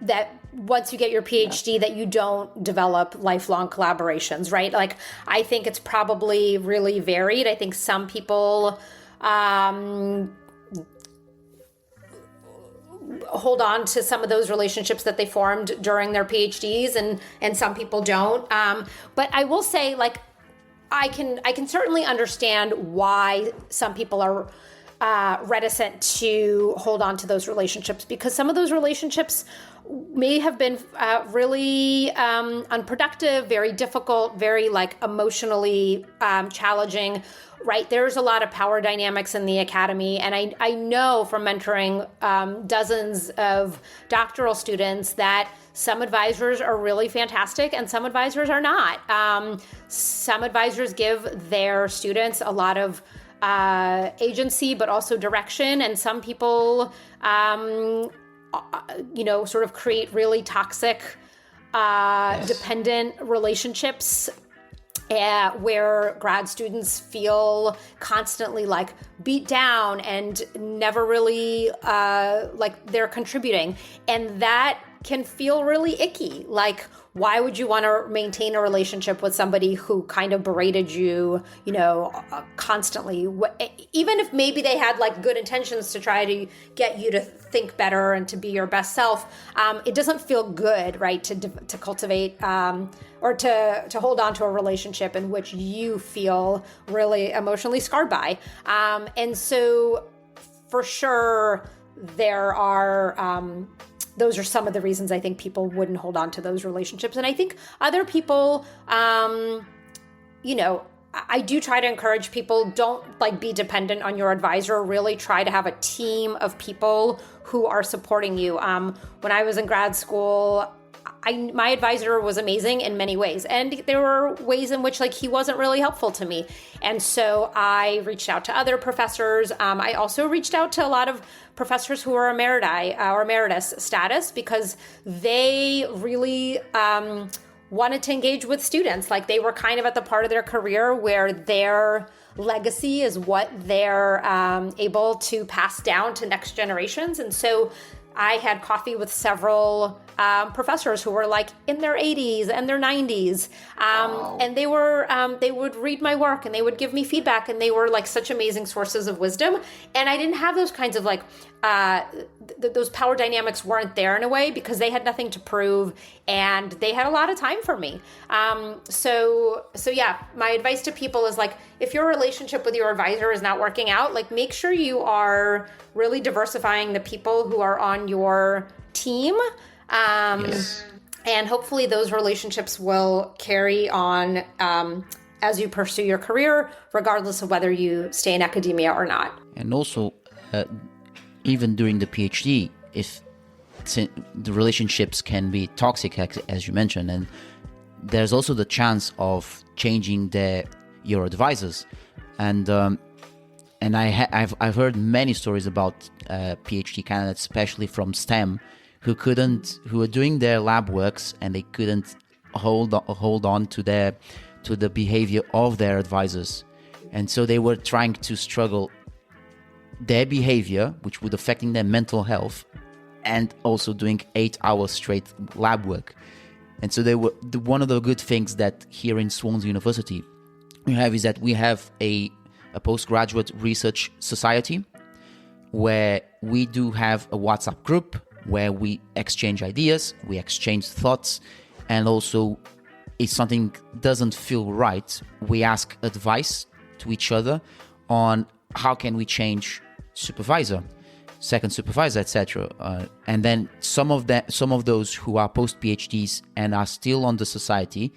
that once you get your PhD that you don't develop lifelong collaborations, right? I think it's probably really varied. I think some people hold on to some of those relationships that they formed during their PhDs, and some people don't. But I will say, I can certainly understand why some people are reticent to hold on to those relationships, because some of those relationships may have been really unproductive, very difficult, very emotionally challenging, right? There's a lot of power dynamics in the academy. And I know from mentoring dozens of doctoral students that some advisors are really fantastic and some advisors are not. Some advisors give their students a lot of agency, but also direction. And some people, sort of create really toxic, dependent relationships where grad students feel constantly like beat down and never really like they're contributing. And that can feel really icky. Like, why would you want to maintain a relationship with somebody who kind of berated you, constantly? Even if maybe they had like good intentions to try to get you to think better and to be your best self, it doesn't feel good, right? To cultivate or to hold on to a relationship in which you feel really emotionally scarred by. And so, for sure, there are. Those are some of the reasons I think people wouldn't hold on to those relationships. And I think other people, I do try to encourage people, don't like be dependent on your advisor. Really try to have a team of people who are supporting you. When I was in grad school, my advisor was amazing in many ways. And there were ways in which like he wasn't really helpful to me. And so I reached out to other professors. I also reached out to a lot of professors who are emeriti or emeritus status, because they really wanted to engage with students. Like, they were kind of at the part of their career where their legacy is what they're able to pass down to next generations. And so I had coffee with several professors who were like in their 80s and their 90s. And they would read my work and they would give me feedback, and they were like such amazing sources of wisdom. And I didn't have those kinds of like, those power dynamics weren't there in a way, because they had nothing to prove and they had a lot of time for me. So yeah, my advice to people is like, if your relationship with your advisor is not working out, like make sure you are really diversifying the people who are on your team. Yes. And hopefully those relationships will carry on as you pursue your career, regardless of whether you stay in academia or not. And also, even during the PhD, if the relationships can be toxic, as you mentioned, and there's also the chance of changing your advisors. And I've heard many stories about PhD candidates, especially from STEM, who were doing their lab works and they couldn't hold on to the behavior of their advisors, and so they were trying to struggle their behavior, which would affecting their mental health, and also doing 8 hours straight lab work. And so one of the good things that here in Swansea University we have is that we have a postgraduate research society where we do have a WhatsApp group where we exchange ideas, we exchange thoughts, and also if something doesn't feel right, we ask advice to each other on how can we change supervisor, second supervisor, etc. And then some of those who are post PhDs and are still on the society,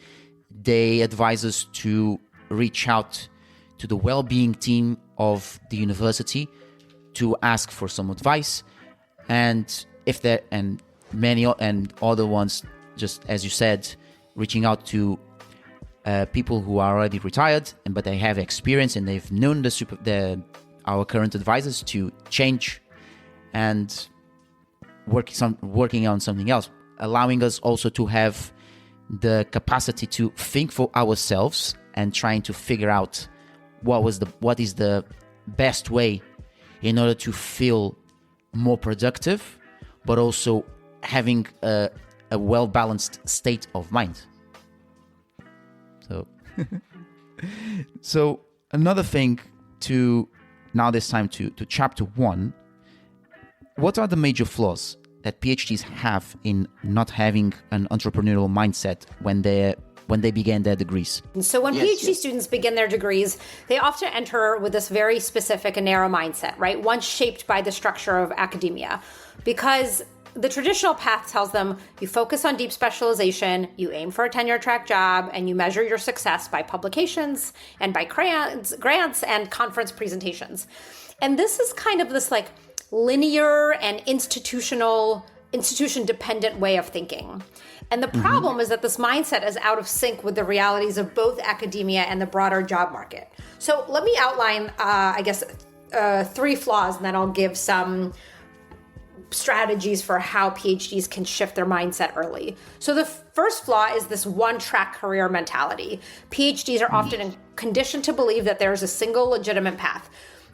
they advise us to reach out to the well-being team of the university to ask for some advice, and if there and many and other ones, just as you said, reaching out to people who are already retired but they have experience and they've known our current advisors to change and working on something else, allowing us also to have the capacity to think for ourselves and trying to figure out what is the best way in order to feel more productive, but also having a well-balanced state of mind. So another thing this time to chapter 1, what are the major flaws that PhDs have in not having an entrepreneurial mindset when they began their degrees? And so when PhD students begin their degrees, they often enter with this very specific and narrow mindset, right? One shaped by the structure of academia, because the traditional path tells them you focus on deep specialization, you aim for a tenure-track job, and you measure your success by publications and by grants and conference presentations. And this is kind of this like linear and institution-dependent way of thinking. And the problem is that this mindset is out of sync with the realities of both academia and the broader job market. So let me outline, 3 flaws, and then I'll give some strategies for how PhDs can shift their mindset early. So the first flaw is this one-track career mentality. PhDs are often conditioned to believe that there's a single legitimate path.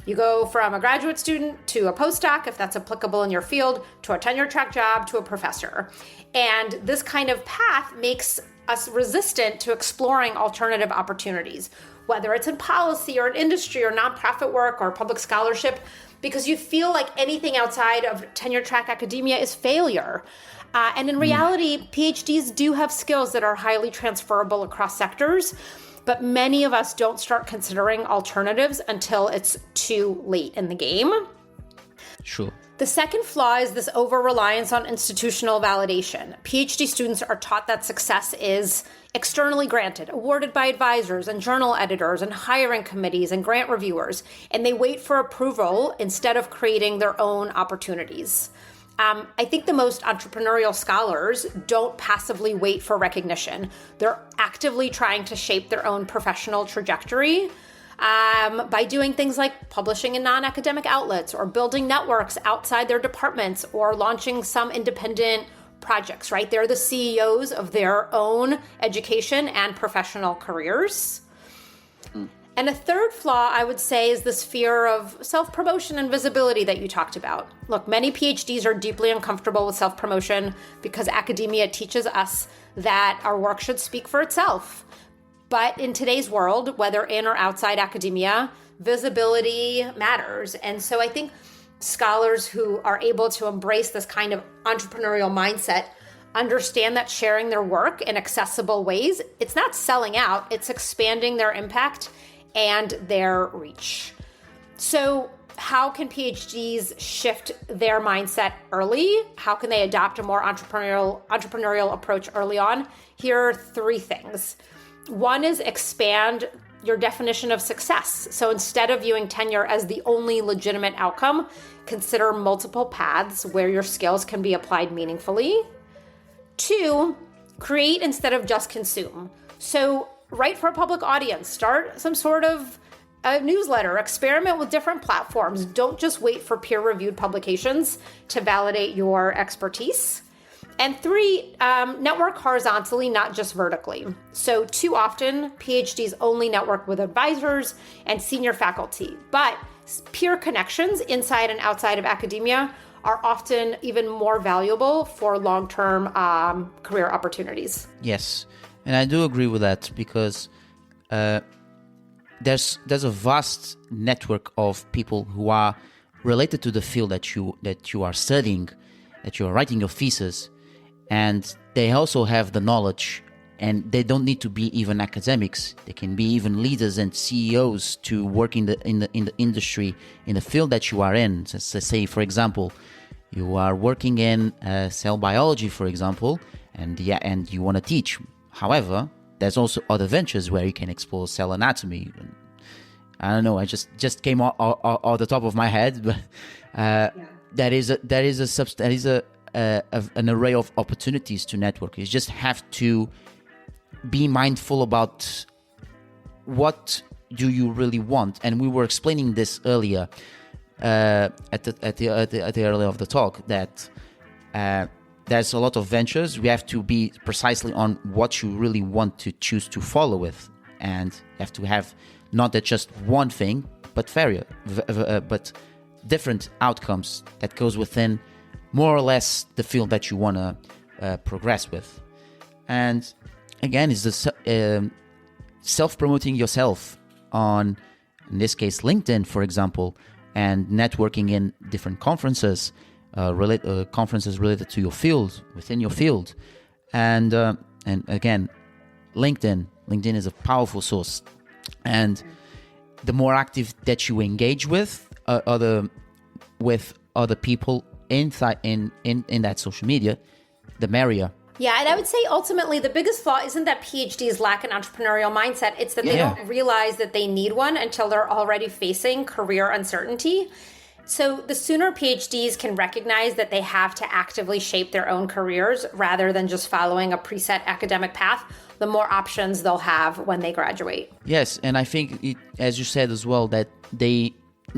You go from a graduate student to a postdoc, if that's applicable in your field, to a tenure-track job, to a professor. And this kind of path makes us resistant to exploring alternative opportunities, whether it's in policy or in industry or nonprofit work or public scholarship, because you feel like anything outside of tenure-track academia is failure. And in reality, PhDs do have skills that are highly transferable across sectors, but many of us don't start considering alternatives until it's too late in the game. Sure. The second flaw is this over-reliance on institutional validation. PhD students are taught that success is externally granted, awarded by advisors and journal editors and hiring committees and grant reviewers, and they wait for approval instead of creating their own opportunities. I think the most entrepreneurial scholars don't passively wait for recognition. They're actively trying to shape their own professional trajectory by doing things like publishing in non-academic outlets or building networks outside their departments or launching some independent projects, right? They're the CEOs of their own education and professional careers. And a third flaw, I would say, is this fear of self-promotion and visibility that you talked about. Look, many PhDs are deeply uncomfortable with self-promotion because academia teaches us that our work should speak for itself. But in today's world, whether in or outside academia, visibility matters. And so I think scholars who are able to embrace this kind of entrepreneurial mindset understand that sharing their work in accessible ways, it's not selling out, it's expanding their impact and their reach. So how can PhDs shift their mindset early? How can they adopt a more entrepreneurial approach early on? Here are three things. One is expand your definition of success. So instead of viewing tenure as the only legitimate outcome, consider multiple paths where your skills can be applied meaningfully. Two, create instead of just consume. So write for a public audience, start some sort of a newsletter, experiment with different platforms. Don't just wait for peer-reviewed publications to validate your expertise. And three, network horizontally, not just vertically. So too often, PhDs only network with advisors and senior faculty, but peer connections inside and outside of academia are often even more valuable for long-term career opportunities. Yes, and I do agree with that because there's a vast network of people who are related to the field that you are studying, that you are writing your thesis, and they also have the knowledge, and they don't need to be even academics. They can be even leaders and CEOs to work in the industry, in the field that you are in. So say, for example, you are working in cell biology, for example, and you want to teach. However, there's also other ventures where you can explore cell anatomy. I don't know. I just came off the top of my head, but that is an array of opportunities to network. You just have to be mindful about what do you really want. And we were explaining this earlier at the early of the talk that there's a lot of ventures. We have to be precisely on what you really want to choose to follow with, and you have to have not that just one thing, but but different outcomes that goes within more or less the field that you want to progress with. And again, it's the self-promoting yourself on, in this case, LinkedIn, for example, and networking in different conferences, conferences related to your field, within your field. And again, LinkedIn is a powerful source. And the more active that you engage with other people inside in that social media, the merrier. Yeah, and I would say ultimately the biggest flaw isn't that PhDs lack an entrepreneurial mindset. It's that they don't realize that they need one until they're already facing career uncertainty. So the sooner PhDs can recognize that they have to actively shape their own careers rather than just following a preset academic path, the more options they'll have when they graduate. Yes, and I think, as you said as well, that they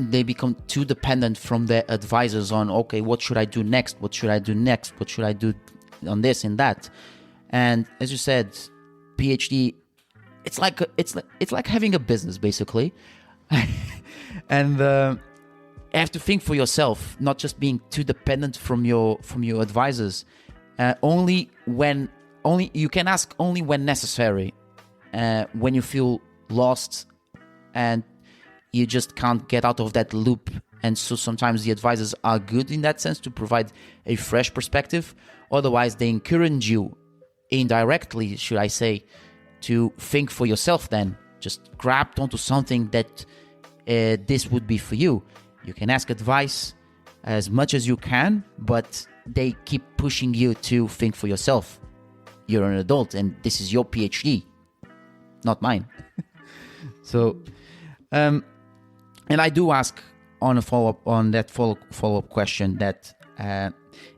they become too dependent from their advisors on, okay, what should I do next? What should I do next? What should I do on this and that? And as you said, PhD, it's like having a business basically, and you have to think for yourself, not just being too dependent from your advisors. Only you can ask only when necessary, when you feel lost and you just can't get out of that loop. And so sometimes the advisors are good in that sense to provide a fresh perspective. Otherwise, they encourage you indirectly, should I say, to think for yourself then. Just grab onto something that this would be for you. You can ask advice as much as you can, but they keep pushing you to think for yourself. You're an adult and this is your PhD, not mine. So, and I do ask on a follow-up question that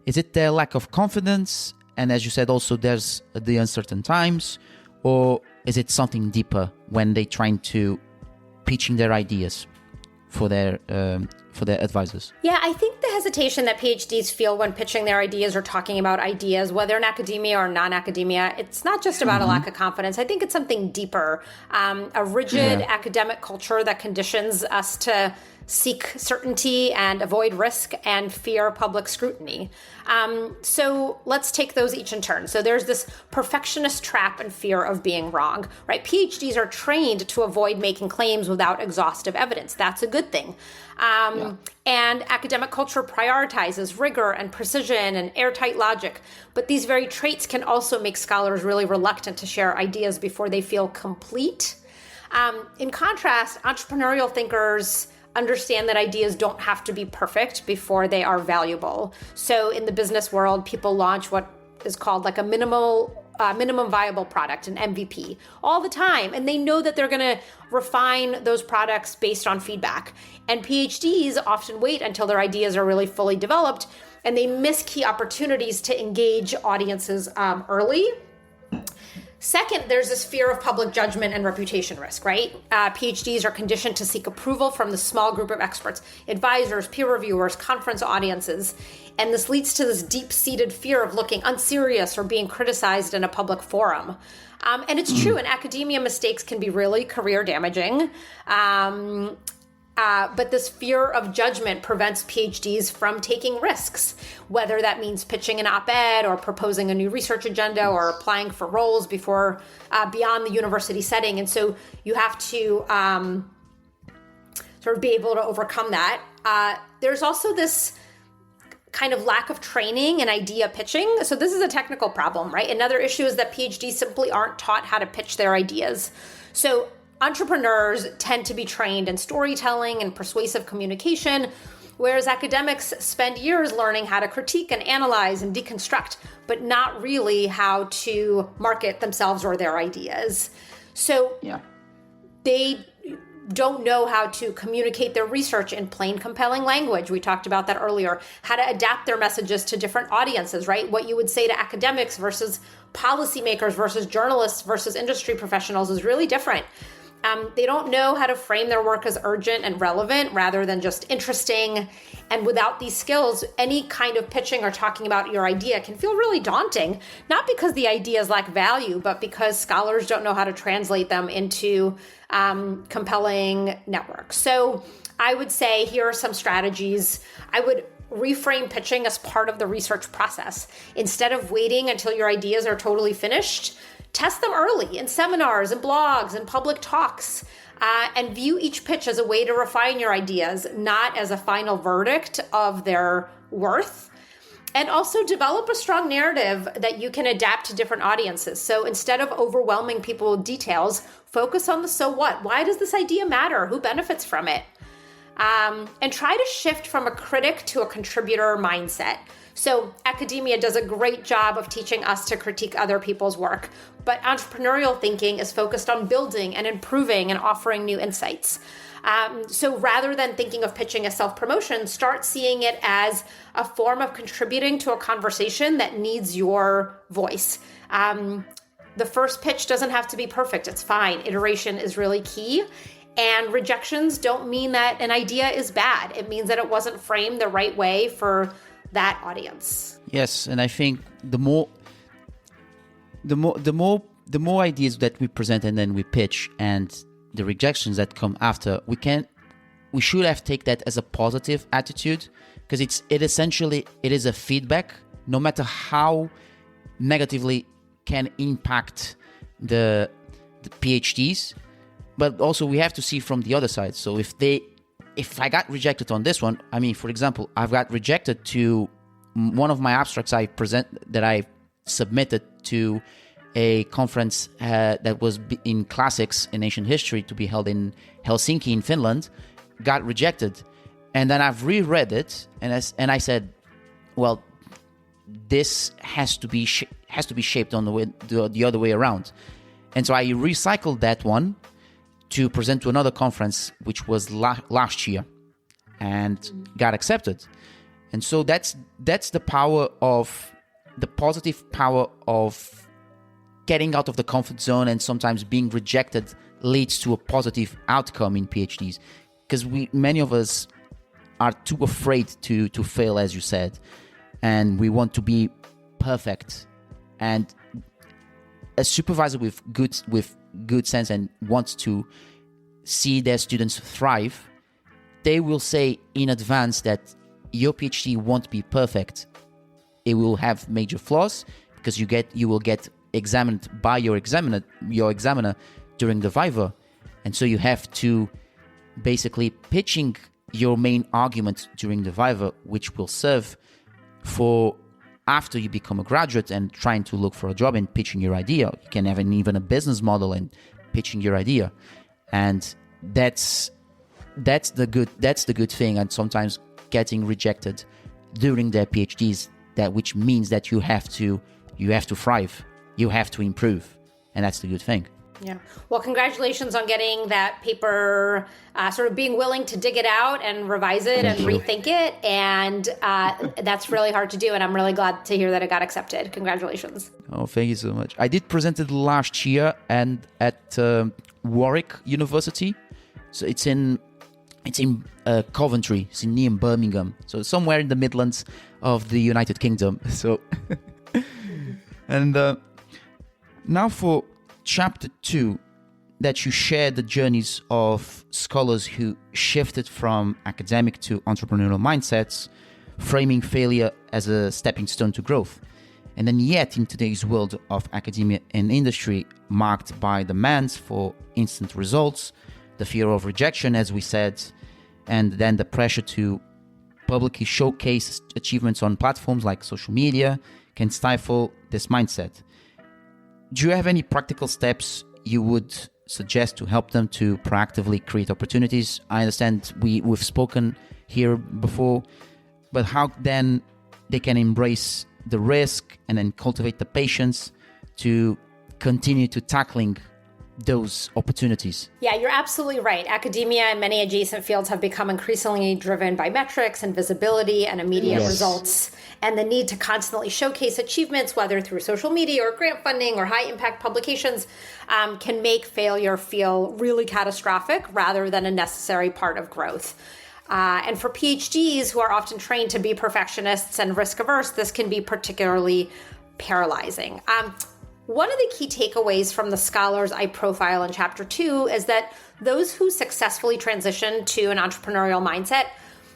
is it their lack of confidence? And as you said, also there's the uncertain times, or is it something deeper when they're trying to pitching their ideas for their advisors? Yeah, I think the hesitation that PhDs feel when pitching their ideas or talking about ideas, whether in academia or non-academia, it's not just about a lack of confidence. I think it's something deeper, a rigid academic culture that conditions us to seek certainty and avoid risk and fear public scrutiny. So let's take those each in turn. So there's this perfectionist trap and fear of being wrong, right? PhDs are trained to avoid making claims without exhaustive evidence. That's a good thing. And academic culture prioritizes rigor and precision and airtight logic. But these very traits can also make scholars really reluctant to share ideas before they feel complete. In contrast, entrepreneurial thinkers understand that ideas don't have to be perfect before they are valuable. So in the business world, people launch what is called like a minimum viable product, an MVP, all the time. And they know that they're going to refine those products based on feedback. And PhDs often wait until their ideas are really fully developed, and they miss key opportunities to engage audiences early. Second, there's this fear of public judgment and reputation risk, right? PhDs are conditioned to seek approval from the small group of experts, advisors, peer reviewers, conference audiences. And this leads to this deep-seated fear of looking unserious or being criticized in a public forum. And it's true, in academia, mistakes can be really career damaging. But this fear of judgment prevents PhDs from taking risks, whether that means pitching an op-ed or proposing a new research agenda or applying for roles beyond the university setting. And so you have to sort of be able to overcome that. There's also this kind of lack of training in idea pitching. So this is a technical problem, right? Another issue is that PhDs simply aren't taught how to pitch their ideas. So entrepreneurs tend to be trained in storytelling and persuasive communication, whereas academics spend years learning how to critique and analyze and deconstruct, but not really how to market themselves or their ideas. So they don't know how to communicate their research in plain, compelling language. We talked about that earlier. How to adapt their messages to different audiences, right? What you would say to academics versus policymakers versus journalists versus industry professionals is really different. They don't know how to frame their work as urgent and relevant rather than just interesting. And without these skills, any kind of pitching or talking about your idea can feel really daunting, not because the ideas lack value, but because scholars don't know how to translate them into compelling networks. So I would say here are some strategies. I would reframe pitching as part of the research process. Instead of waiting until your ideas are totally finished, test them early in seminars and blogs and public talks, and view each pitch as a way to refine your ideas, not as a final verdict of their worth. And also develop a strong narrative that you can adapt to different audiences. So instead of overwhelming people with details, focus on the so what. Why does this idea matter? Who benefits from it? And try to shift from a critic to a contributor mindset. So academia does a great job of teaching us to critique other people's work, but entrepreneurial thinking is focused on building and improving and offering new insights. So rather than thinking of pitching as self-promotion, start seeing it as a form of contributing to a conversation that needs your voice. The first pitch doesn't have to be perfect. It's fine. Iteration is really key. And rejections don't mean that an idea is bad. It means that it wasn't framed the right way for that audience. Yes, and I think the more ideas that we present and then we pitch, and the rejections that come after, we should have take that as a positive attitude, because it is a feedback, no matter how negatively can impact the PhDs. But also we have to see from the other side. So if I got rejected on this one, I mean, for example, I've got rejected to one of my abstracts that I submitted to a conference that was in classics in ancient history to be held in Helsinki in Finland, got rejected. And then I've reread it, and I said, well, this has to be shaped on the other way around. And so I recycled that one to present to another conference, which was last year, and got accepted. And so that's the power of the positive power of getting out of the comfort zone, and sometimes being rejected leads to a positive outcome in PhDs, because many of us are too afraid to fail, as you said, and we want to be perfect. And a supervisor with good sense and wants to see their students thrive, they will say in advance that your PhD won't be perfect. It will have major flaws, because you will get examined by your examiner during the viva, and so you have to basically pitching your main argument during the viva, which will serve for after you become a graduate and trying to look for a job and pitching your idea. You can have even a business model and pitching your idea, and that's the good thing. And sometimes getting rejected during their PhDs, which means that you have to thrive, you have to improve, and that's the good thing. Yeah. Well, congratulations on getting that paper, sort of being willing to dig it out and revise it and rethink it. And that's really hard to do. And I'm really glad to hear that it got accepted. Congratulations. Oh, thank you so much. I did present it last year and at Warwick University. So it's in Coventry. It's near Birmingham. So somewhere in the Midlands of the United Kingdom. So, and now for Chapter 2, that you share the journeys of scholars who shifted from academic to entrepreneurial mindsets, framing failure as a stepping stone to growth. And then yet in today's world of academia and industry, marked by demands for instant results, the fear of rejection, as we said, and then the pressure to publicly showcase achievements on platforms like social media, can stifle this mindset. Do you have any practical steps you would suggest to help them to proactively create opportunities? I understand we've spoken here before, but how then they can embrace the risk and then cultivate the patience to continue to tackling those opportunities? Yeah, you're absolutely right. Academia and many adjacent fields have become increasingly driven by metrics and visibility and immediate results. And the need to constantly showcase achievements, whether through social media or grant funding or high impact publications, can make failure feel really catastrophic rather than a necessary part of growth. And for PhDs who are often trained to be perfectionists and risk averse, this can be particularly paralyzing. One of the key takeaways from the scholars I profile in Chapter 2 is that those who successfully transitioned to an entrepreneurial mindset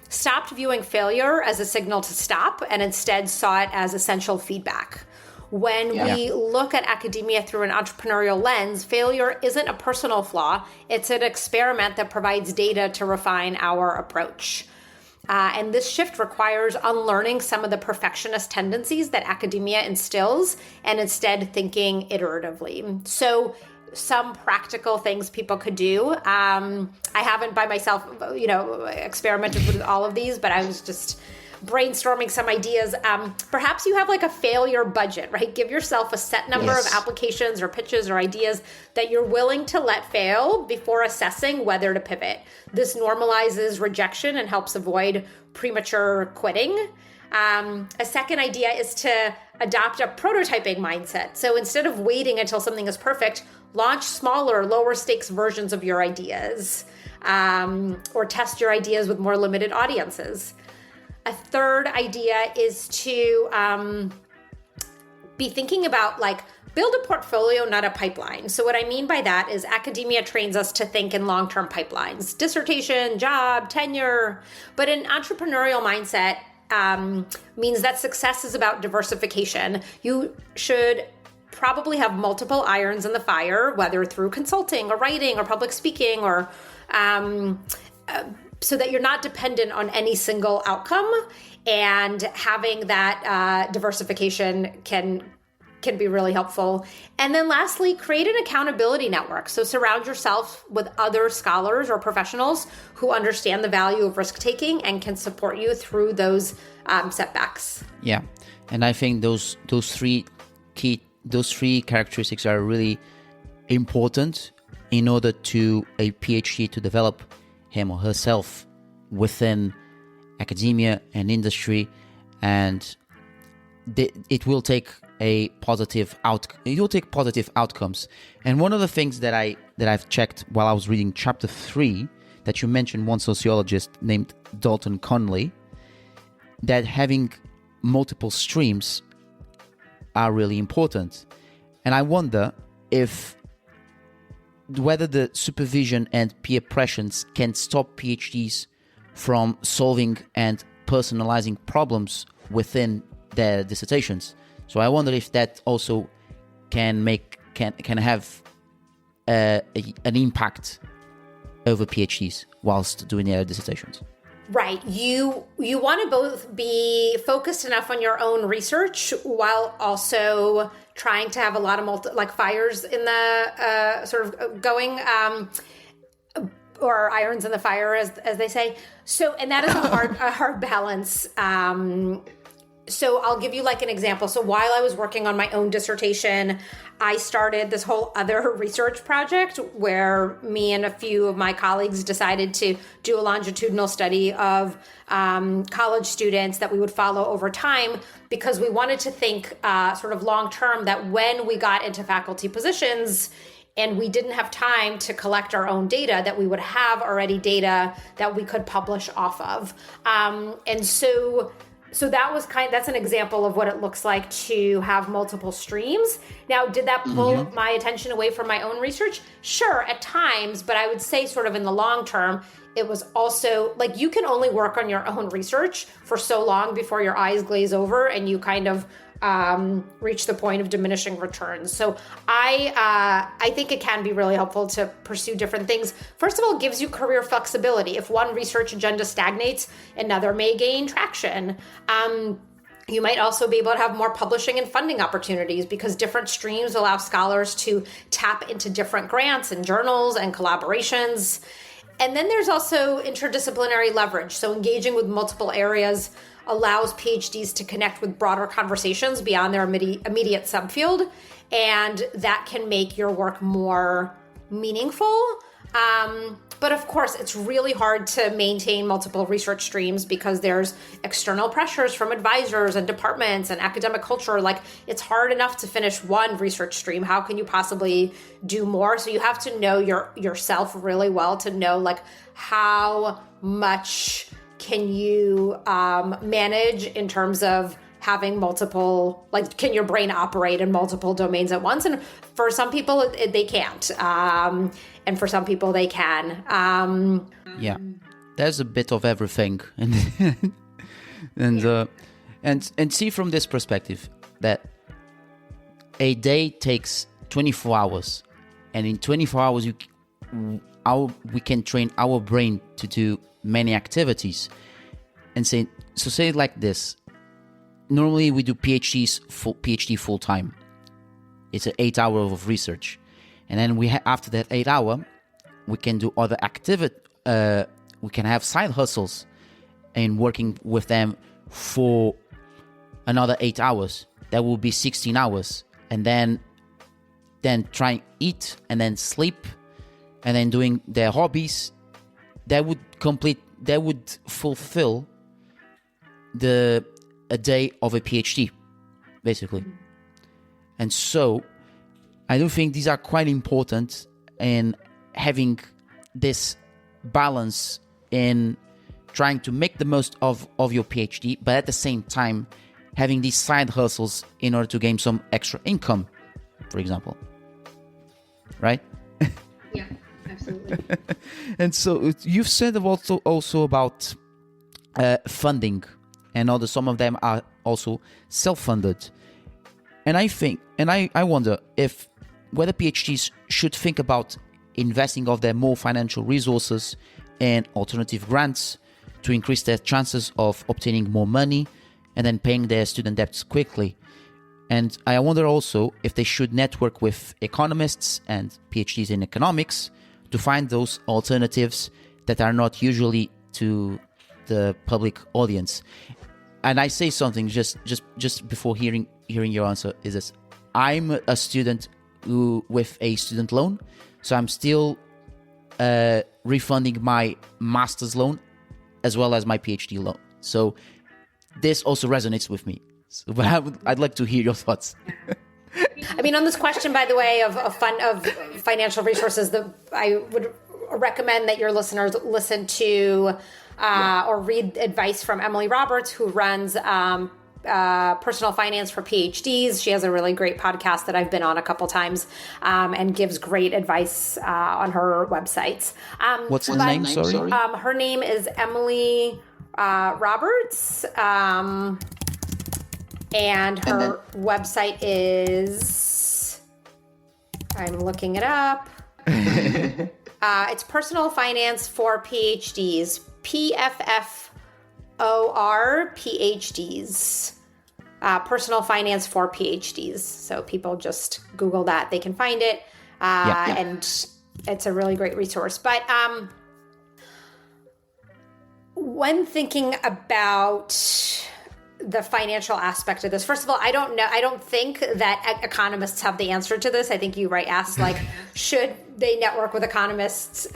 stopped viewing failure as a signal to stop and instead saw it as essential feedback. When we look at academia through an entrepreneurial lens, failure isn't a personal flaw. It's an experiment that provides data to refine our approach. And this shift requires unlearning some of the perfectionist tendencies that academia instills and instead thinking iteratively. So some practical things people could do. I haven't by myself, experimented with all of these, but I was just brainstorming some ideas. Perhaps you have like a failure budget, right? Give yourself a set number of applications or pitches or ideas that you're willing to let fail before assessing whether to pivot. This normalizes rejection and helps avoid premature quitting. A second idea is to adopt a prototyping mindset. So instead of waiting until something is perfect, launch smaller, lower stakes versions of your ideas, or test your ideas with more limited audiences. A third idea is to be thinking about like build a portfolio, not a pipeline. So what I mean by that is academia trains us to think in long-term pipelines, dissertation, job, tenure. But an entrepreneurial mindset means that success is about diversification. You should probably have multiple irons in the fire, whether through consulting or writing or public speaking, or so that you're not dependent on any single outcome. And having that diversification can be really helpful. And then lastly, create an accountability network. So surround yourself with other scholars or professionals who understand the value of risk-taking and can support you through those setbacks. Yeah. And I think those three characteristics are really important in order to a PhD to develop him or herself within academia and industry, and it will take positive outcomes. And one of the things that I've checked while I was reading chapter 3, that you mentioned one sociologist named Dalton Conley, that having multiple streams are really important. And I wonder whether the supervision and peer pressures can stop PhDs from solving and personalizing problems within their dissertations. So I wonder if that also can have an impact over PhDs whilst doing their dissertations. Right. You want to both be focused enough on your own research while also trying to have a lot of fires in the sort of going, or irons in the fire, as they say. So, and that is a hard balance. So I'll give you like an example. So while I was working on my own dissertation, I started this whole other research project where me and a few of my colleagues decided to do a longitudinal study of college students that we would follow over time, because we wanted to think sort of long term, that when we got into faculty positions and we didn't have time to collect our own data, that we would have already data that we could publish off of. So that's an example of what it looks like to have multiple streams. Now, did that pull my attention away from my own research? Sure, at times, but I would say sort of in the long term, it was also like you can only work on your own research for so long before your eyes glaze over and you kind of reach the point of diminishing returns. So I think it can be really helpful to pursue different things. First of all, it gives you career flexibility. If one research agenda stagnates, another may gain traction. You might also be able to have more publishing and funding opportunities because different streams allow scholars to tap into different grants and journals and collaborations. And then there's also interdisciplinary leverage. So engaging with multiple areas allows PhDs to connect with broader conversations beyond their immediate subfield, and that can make your work more meaningful. But of course, it's really hard to maintain multiple research streams because there's external pressures from advisors and departments and academic culture. Like, it's hard enough to finish one research stream. How can you possibly do more? So you have to know yourself really well to know like how much can you manage in terms of having multiple, like, can your brain operate in multiple domains at once? And for some people, they can't. And for some people, they can. Yeah, there's a bit of everything. And see from this perspective that a day takes 24 hours. And in 24 hours, we can train our brain to do many activities. And say it like this. Normally, we do PhD full time. It's an 8 hours of research, and then after that 8 hours, we can do other activity. We can have side hustles, and working with them for another 8 hours. That will be 16 hours, and then try and eat, and then sleep, and then doing their hobbies. That would fulfill a day of a PhD, basically. And so I do think these are quite important in having this balance in trying to make the most of your PhD, but at the same time having these side hustles in order to gain some extra income, for example. Right? Yeah, absolutely. And so you've said also about funding, and although some of them are also self-funded. And I wonder if whether PhDs should think about investing of their more financial resources in alternative grants to increase their chances of obtaining more money and then paying their student debts quickly. And I wonder also if they should network with economists and PhDs in economics to find those alternatives that are not usually to the public audience. And I say something just before hearing your answer is this: I'm a student with a student loan, so I'm still refunding my master's loan as well as my PhD loan. So this also resonates with me. So, but I'd like to hear your thoughts. I mean, on this question, by the way, of financial resources, I would recommend that your listeners listen to or read advice from Emily Roberts, who runs personal finance for PhDs. She has a really great podcast that I've been on a couple times and gives great advice on her websites. What's her name? Sorry. Her name is Emily Roberts. And her website is, I'm looking it up. It's Personal Finance for PhDs, PFFOR PhDs. Personal Finance for PhDs. So people just Google that, they can find it. And it's a really great resource. But when thinking about the financial aspect of this, first of all, I don't think that economists have the answer to this. I think you asked, like, should they network with economists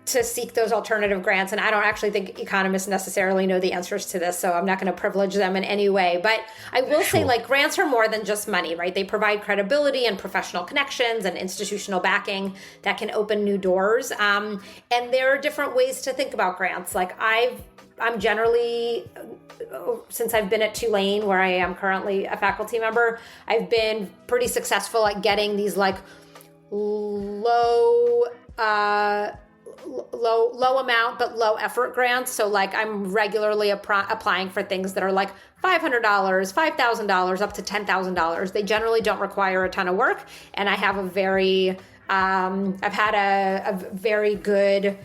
to seek those alternative grants? And I don't actually think economists necessarily know the answers to this, so I'm not going to privilege them in any way. But I will say, like, grants are more than just money, right? They provide credibility and professional connections and institutional backing that can open new doors. And there are different ways to think about grants. Like, I'm generally, since I've been at Tulane, where I am currently a faculty member, I've been pretty successful at getting these like low amount but low effort grants. So like I'm regularly applying for things that are like $500, $5,000 up to $10,000. They generally don't require a ton of work, and I have a very I've had a very good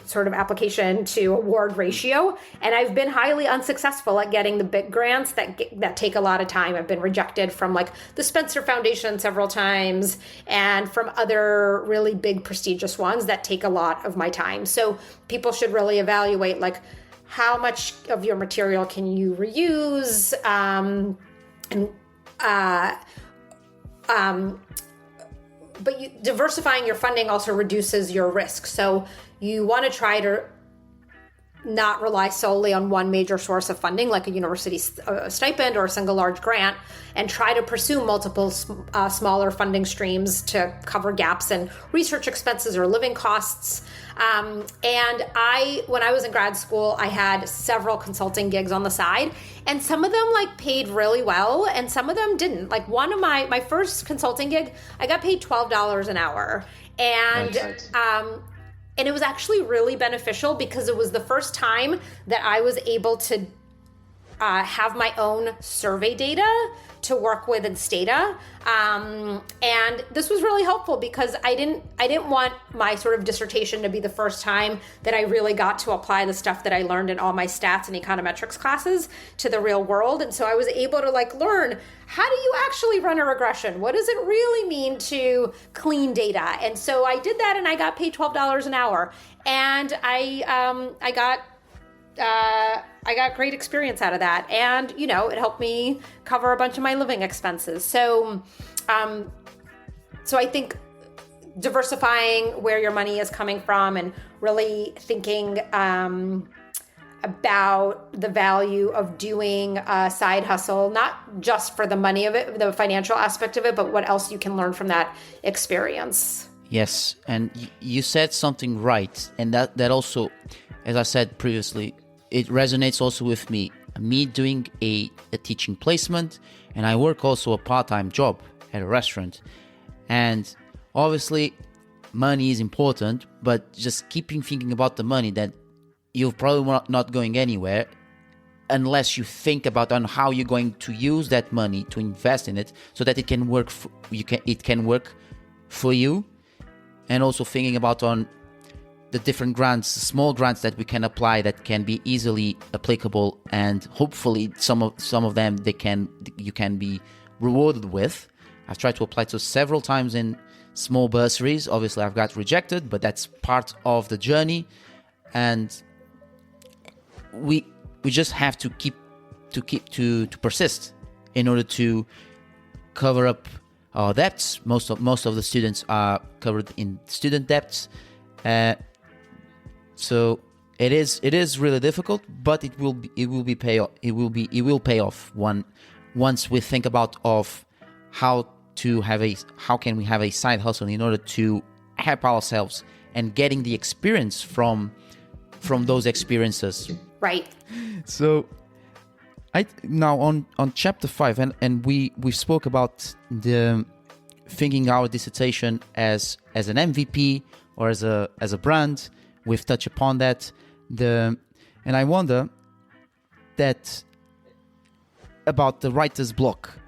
sort of application to award ratio, and I've been highly unsuccessful at getting the big grants that take a lot of time. I've been rejected from like the Spencer Foundation several times and from other really big prestigious ones that take a lot of my time. So people should really evaluate like how much of your material can you reuse, but diversifying your funding also reduces your risk. So you want to try to not rely solely on one major source of funding, like a university stipend or a single large grant, and try to pursue multiple smaller funding streams to cover gaps in research expenses or living costs. And when I was in grad school, I had several consulting gigs on the side, and some of them like paid really well and some of them didn't. Like one of my first consulting gig, I got paid $12 an hour. And and it was actually really beneficial because it was the first time that I was able to have my own survey data to work with in Stata. And this was really helpful because I didn't want my sort of dissertation to be the first time that I really got to apply the stuff that I learned in all my stats and econometrics classes to the real world. And so I was able to like learn, how do you actually run a regression? What does it really mean to clean data? And so I did that, and I got paid $12 an hour. And I got great experience out of that. And, you know, it helped me cover a bunch of my living expenses. So, so I think diversifying where your money is coming from and really thinking about the value of doing a side hustle, not just for the money of it, the financial aspect of it, but what else you can learn from that experience. Yes, and you said something right, and that also, as I said previously, it resonates also with me. Me doing a teaching placement, and I work also a part-time job at a restaurant. And obviously, money is important, but just keeping thinking about the money, that you're probably not going anywhere unless you think about on how you're going to use that money to invest in it so that it can work for you, and also thinking about on the different grants, small grants that we can apply that can be easily applicable, and hopefully some of them you can be rewarded with. I've tried to apply to several times in small bursaries. Obviously, I've got rejected, but that's part of the journey, and we just have to keep to persist in order to cover up our debts. Most of the students are covered in student debts, so it is really difficult, but it will pay off once we think about of how can we have a side hustle in order to help ourselves and getting the experience from those experiences. Right. So now on chapter 5, and we spoke about the thinking our dissertation as an MVP or as a brand. We've touched upon that. And I wonder that about the writer's block.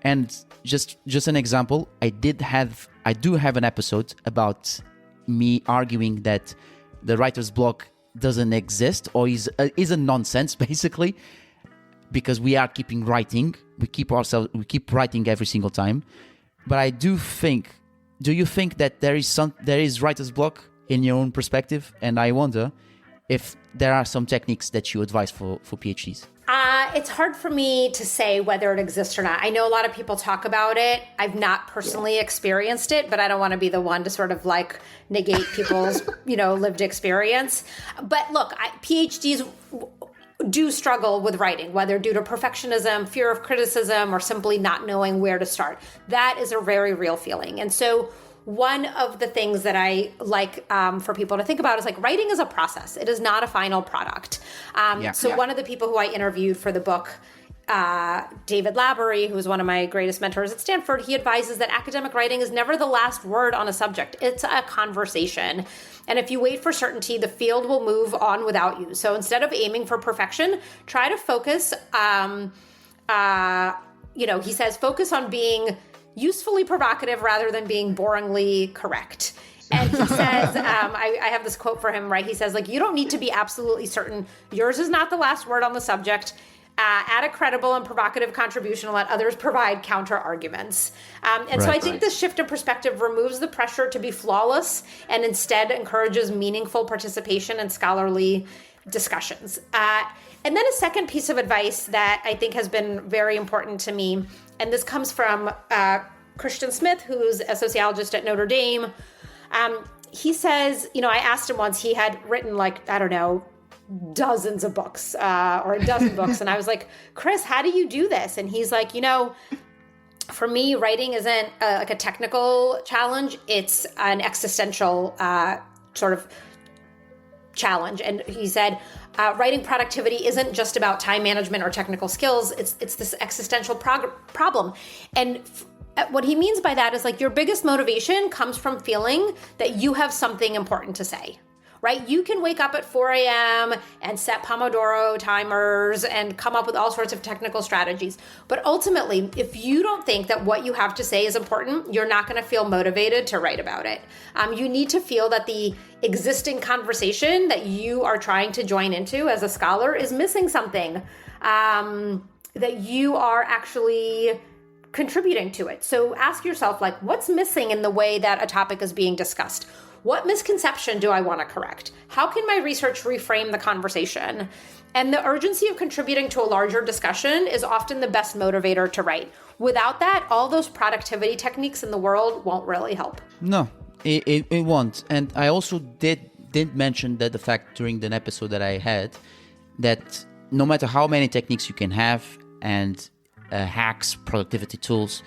And just an example, I do have an episode about me arguing that the writer's block doesn't exist, or is a nonsense, basically, because we are keeping writing. We keep writing every single time. But I do think, do you think that there is writer's block in your own perspective? And I wonder if there are some techniques that you advise for PhDs. It's hard for me to say whether it exists or not. I know a lot of people talk about it. I've not personally experienced it, but I don't want to be the one to sort of like negate people's, lived experience. But look, PhDs do struggle with writing, whether due to perfectionism, fear of criticism, or simply not knowing where to start. That is a very real feeling. And so one of the things that I like for people to think about is like writing is a process. It is not a final product. One of the people who I interviewed for the book, David Laborie, who is one of my greatest mentors at Stanford, he advises that academic writing is never the last word on a subject. It's a conversation. And if you wait for certainty, the field will move on without you. So instead of aiming for perfection, try to focus, he says, focus on being usefully provocative rather than being boringly correct. And he says, I have this quote for him, right? He says, like, you don't need to be absolutely certain. Yours is not the last word on the subject. Add a credible and provocative contribution and let others provide counter arguments. So I think this shift in perspective removes the pressure to be flawless and instead encourages meaningful participation in scholarly discussions. And then a second piece of advice that I think has been very important to me, and this comes from Christian Smith, who's a sociologist at Notre Dame. He says, I asked him once, he had written dozens of books or a dozen books. And I was like, Chris, how do you do this? And he's like, for me, writing isn't like a technical challenge. It's an existential sort of challenge. And he said, writing productivity isn't just about time management or technical skills. It's this existential problem. And what he means by that is like your biggest motivation comes from feeling that you have something important to say. Right? You can wake up at 4 a.m. and set Pomodoro timers and come up with all sorts of technical strategies. But ultimately, if you don't think that what you have to say is important, you're not going to feel motivated to write about it. You need to feel that the existing conversation that you are trying to join into as a scholar is missing something, that you are actually contributing to it. So ask yourself, like, what's missing in the way that a topic is being discussed? What misconception do I want to correct? How can my research reframe the conversation? And the urgency of contributing to a larger discussion is often the best motivator to write. Without that, all those productivity techniques in the world won't really help. No, it won't. And I also did mention that the fact during the episode that I had that no matter how many techniques you can have and hacks, productivity tools,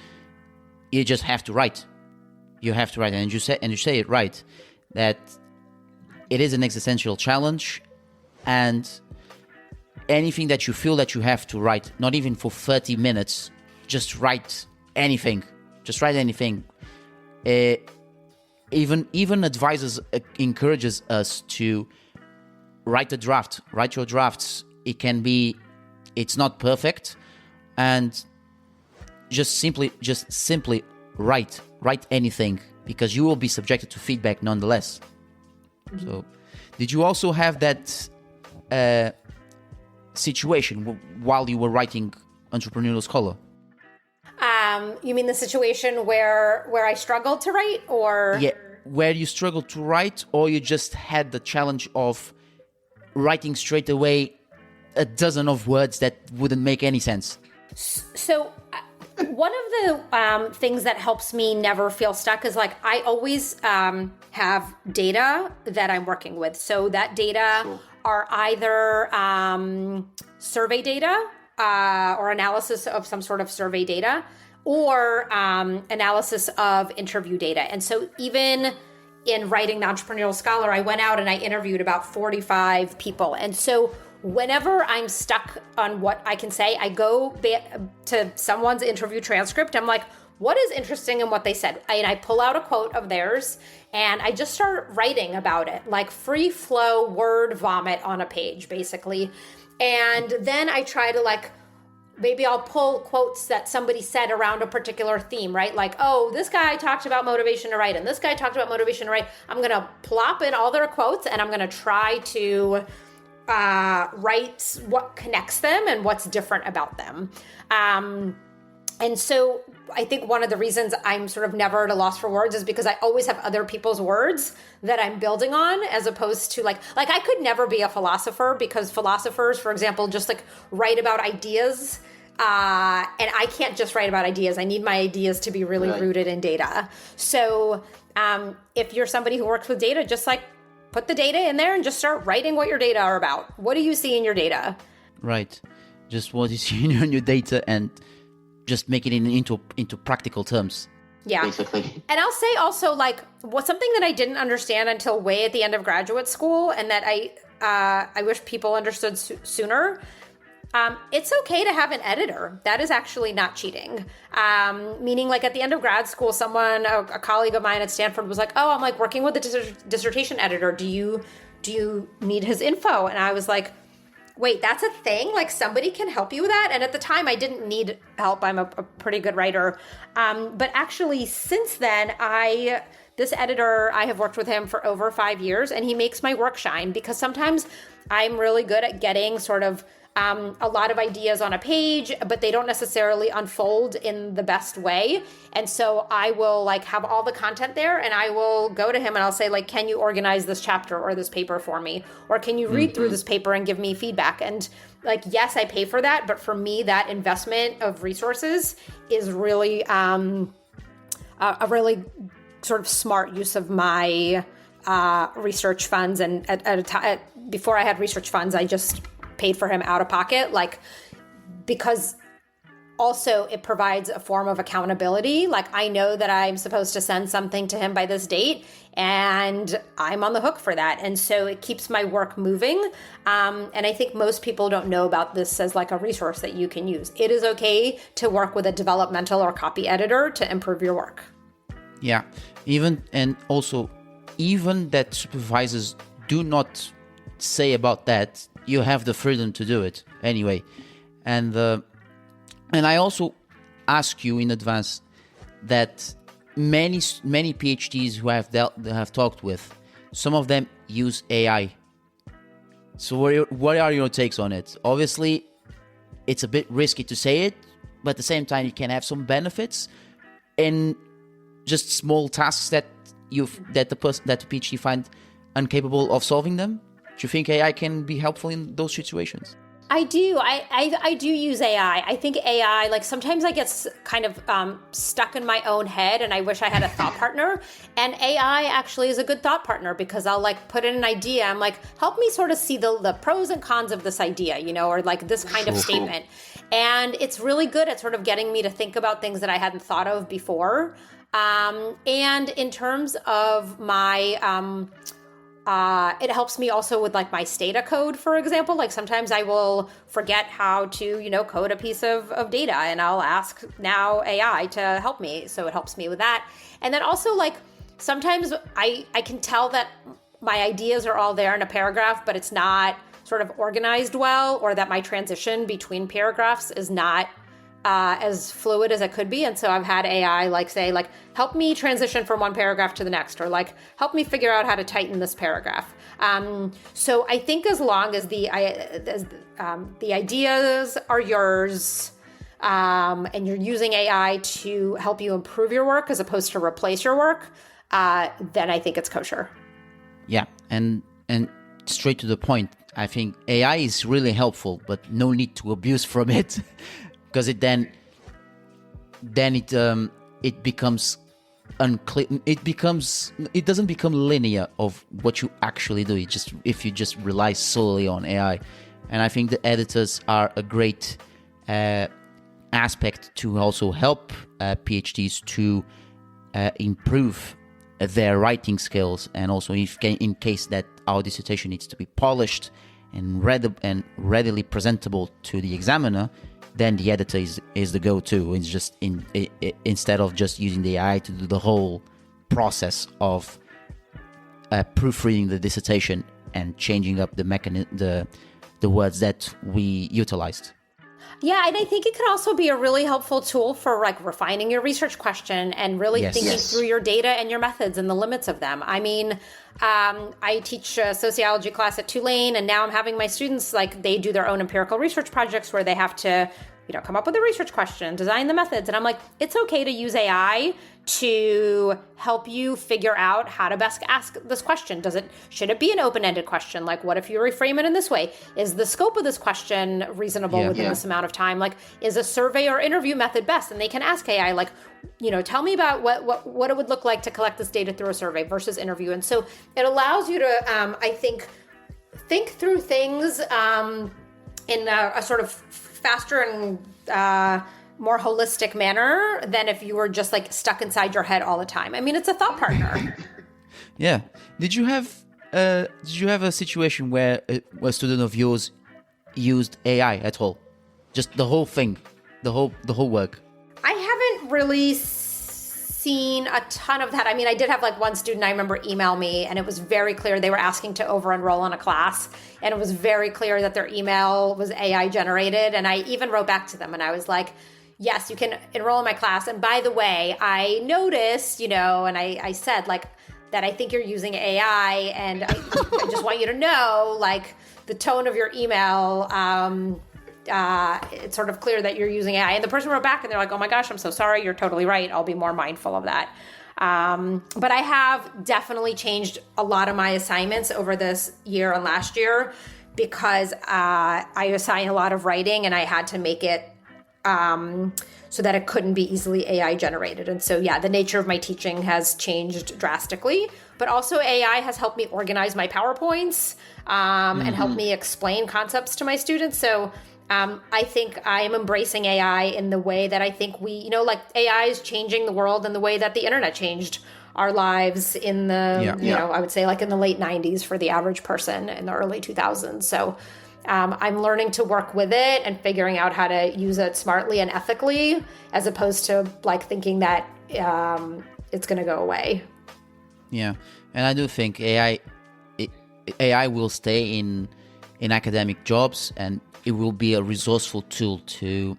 you just have to write. You have to write, and you say it right, that it is an existential challenge, and anything that you feel that you have to write, not even for 30 minutes, just write anything. Just write anything. Even advisors encourages us to write a draft. Write your drafts. It's not perfect, and just simply write anything, because you will be subjected to feedback nonetheless. Mm-hmm. So, did you also have that situation while you were writing Entrepreneurial Scholar? You mean the situation where I struggled to write, or where you struggled to write, or you just had the challenge of writing straight away a dozen of words that wouldn't make any sense? So one of the things that helps me never feel stuck is like I always have data that I'm working with. So that data are either survey data or analysis of some sort of survey data, or analysis of interview data. And so even in writing the Entrepreneurial Scholar, I went out and I interviewed about 45 people. And so whenever I'm stuck on what I can say, I go to someone's interview transcript. I'm like, what is interesting in what they said? And I pull out a quote of theirs and I just start writing about it, like free flow word vomit on a page, basically. And then I try to maybe I'll pull quotes that somebody said around a particular theme, right? Like, oh, this guy talked about motivation to write, and this guy talked about motivation to write. I'm going to plop in all their quotes, and I'm going to try to write what connects them and what's different about them. And so I think one of the reasons I'm sort of never at a loss for words is because I always have other people's words that I'm building on, as opposed to like I could never be a philosopher, because philosophers, for example, just write about ideas. And I can't just write about ideas. I need my ideas to be really rooted in data. So if you're somebody who works with data, just put the data in there and just start writing what your data are about. What do you see in your data? Right. Just what you see in your data and just make it into practical terms. Yeah. Basically. And I'll say also something that I didn't understand until way at the end of graduate school, and that I wish people understood sooner. It's okay to have an editor. That is actually not cheating. Meaning at the end of grad school, a colleague of mine at Stanford was like, oh, I'm working with the dissertation editor. Do you need his info? And I was like, wait, that's a thing? Somebody can help you with that? And at the time I didn't need help. I'm a pretty good writer. But actually since then, this editor, I have worked with him for over 5 years, and he makes my work shine, because sometimes I'm really good at getting sort of a lot of ideas on a page, but they don't necessarily unfold in the best way. And so I will have all the content there, and I will go to him and I'll say can you organize this chapter or this paper for me? Or can you read through this paper and give me feedback? And yes, I pay for that, but for me, that investment of resources is really a really sort of smart use of my research funds. And before I had research funds, I just paid for him out of pocket, because also it provides a form of accountability. I know that I'm supposed to send something to him by this date, and I'm on the hook for that. And so it keeps my work moving. And I think most people don't know about this as a resource that you can use. It is okay to work with a developmental or copy editor to improve your work. Yeah. Even that supervisors do not say about that, you have the freedom to do it anyway. And I also ask you in advance that many PhDs who have talked with, some of them use AI. So what are your takes on it? Obviously, it's a bit risky to say it, but at the same time, you can have some benefits in just small tasks that the PhD find incapable of solving them. Do you think AI can be helpful in those situations? I do. I do use AI. I think AI, like sometimes I get kind of stuck in my own head and I wish I had a thought partner. And AI actually is a good thought partner because I'll like put in an idea. I'm like, help me sort of see the pros and cons of this idea, or like this kind of statement. And it's really good at sort of getting me to think about things that I hadn't thought of before. And in terms of my... it helps me also with like my Stata code, for example. Like sometimes I will forget how to, code a piece of data and I'll ask now AI to help me. So it helps me with that. And then also like sometimes I can tell that my ideas are all there in a paragraph, but it's not sort of organized well, or that my transition between paragraphs is not as fluid as it could be. And so I've had AI like say like, help me transition from one paragraph to the next, or like, help me figure out how to tighten this paragraph. So I think as long as the ideas are yours, and you're using AI to help you improve your work as opposed to replace your work, then I think it's kosher. Yeah, and straight to the point, I think AI is really helpful, but no need to abuse from it. Because it it becomes unclear. It doesn't become linear of what you actually do. If you just rely solely on AI, and I think the editors are a great aspect to also help PhDs to improve their writing skills, and also in case that our dissertation needs to be polished and readily presentable to the examiner, then the editor is the go-to. It's just instead of just using the AI to do the whole process of proofreading the dissertation and changing up the words that we utilized. Yeah, and I think it could also be a really helpful tool for like refining your research question and really thinking through your data and your methods and the limits of them. I mean, I teach a sociology class at Tulane, and now I'm having my students, like, they do their own empirical research projects where they have to, come up with a research question, design the methods. And I'm like, it's okay to use AI to help you figure out how to best ask this question. Should it be an open-ended question? Like, what if you reframe it in this way? Is the scope of this question reasonable within this amount of time? Like, is a survey or interview method best? And they can ask AI, like, tell me about what it would look like to collect this data through a survey versus interview. And so it allows you to, I think through things in a sort of faster and more holistic manner than if you were just like stuck inside your head all the time. I mean, it's a thought partner. Yeah. Did you have a situation where a student of yours used AI at all? Just the whole thing, the whole work? I haven't really seen a ton of that. I mean, I did have like one student I remember email me, and it was very clear they were asking to over-enroll in a class, and it was very clear that their email was AI generated. And I even wrote back to them and I was like, yes, you can enroll in my class. And by the way, I noticed, and I said like that I think you're using AI, and I just want you to know, like, the tone of your email, it's sort of clear that you're using AI. And the person wrote back and they're like, oh my gosh, I'm so sorry. You're totally right. I'll be more mindful of that. But I have definitely changed a lot of my assignments over this year and last year because I assign a lot of writing, and I had to make it so that it couldn't be easily AI generated. And so, the nature of my teaching has changed drastically, but also AI has helped me organize my PowerPoints and help me explain concepts to my students. So I think I am embracing AI in the way that I think AI is changing the world in the way that the internet changed our lives in the, I would say like in the late 90s for the average person, in the early 2000s. So I'm learning to work with it and figuring out how to use it smartly and ethically, as opposed to like thinking that it's going to go away. Yeah. And I do think AI will stay in academic jobs, and it will be a resourceful tool to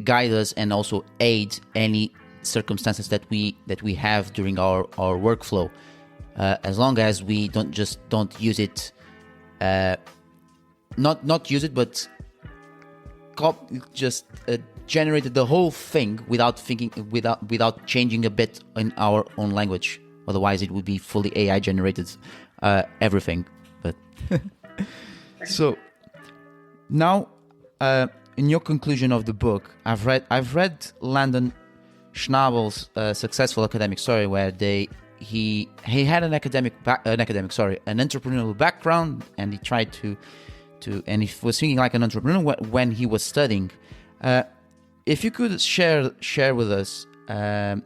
guide us and also aid any circumstances that we have during our workflow, as long as we don't use it, not use it, but generate the whole thing without changing a bit in our own language. Otherwise, it would be fully AI generated everything. But so. Now, in your conclusion of the book, I've read Landon Schnabel's successful academic story, where he had an entrepreneurial background, and he tried to and he was thinking like an entrepreneur when he was studying. If you could share with us a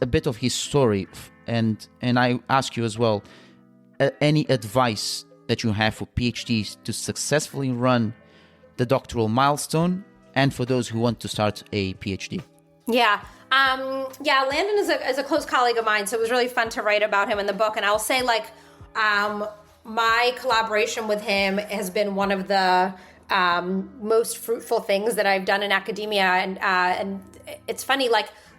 bit of his story, and I ask you as well, any advice that you have for PhDs to successfully run the doctoral milestone, and for those who want to start a PhD. Yeah. Landon is a close colleague of mine, so it was really fun to write about him in the book. And I'll say, my collaboration with him has been one of the most fruitful things that I've done in academia. And it's funny,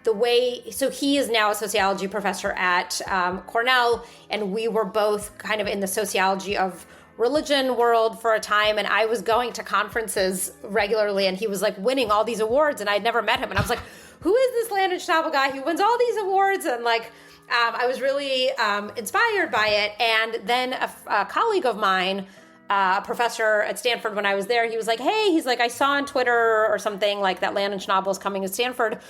so he is now a sociology professor at Cornell, and we were both kind of in the sociology of religion world for a time, and I was going to conferences regularly, and he was winning all these awards, and I'd never met him, and I was like, who is this Landon Schnabel guy who wins all these awards? And I was really inspired by it. And then a colleague of mine, a professor at Stanford when I was there, he was like, hey, I saw on Twitter or something that Landon Schnabel is coming to Stanford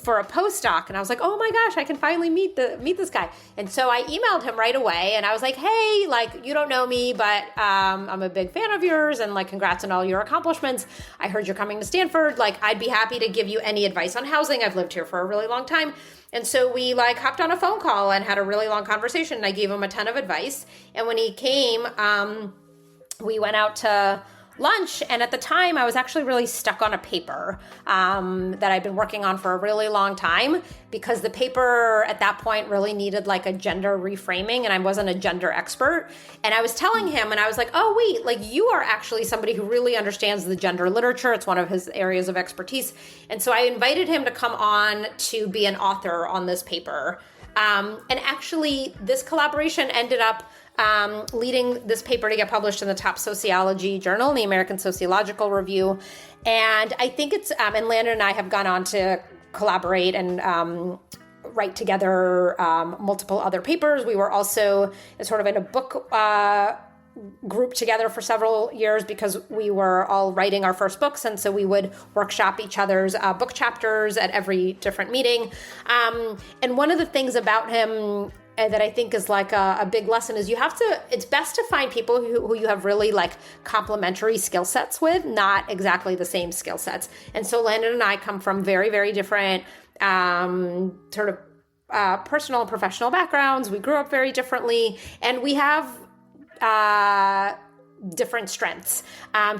for a postdoc. And I was like, oh my gosh, I can finally meet this guy. And so I emailed him right away, and I was like, hey, you don't know me, but I'm a big fan of yours, and congrats on all your accomplishments. I heard you're coming to Stanford. I'd be happy to give you any advice on housing. I've lived here for a really long time. And so we hopped on a phone call and had a really long conversation, and I gave him a ton of advice. And when he came, we went out to lunch, and at the time I was actually really stuck on a paper that I'd been working on for a really long time, because the paper at that point really needed a gender reframing, and I wasn't a gender expert. And I was telling him, and I was like, oh wait, you are actually somebody who really understands the gender literature. It's one of his areas of expertise. And so I invited him to come on to be an author on this paper. And actually this collaboration ended up leading this paper to get published in the top sociology journal, in the American Sociological Review. And I think it's, and Landon and I have gone on to collaborate and write together multiple other papers. We were also sort of in a book group together for several years, because we were all writing our first books. And so we would workshop each other's book chapters at every different meeting. And one of the things about him that I think is a big lesson is it's best to find people who you have really complementary skill sets with, not exactly the same skill sets. And so Landon and I come from very, very different sort of personal and professional backgrounds. We grew up very differently, and we have different strengths.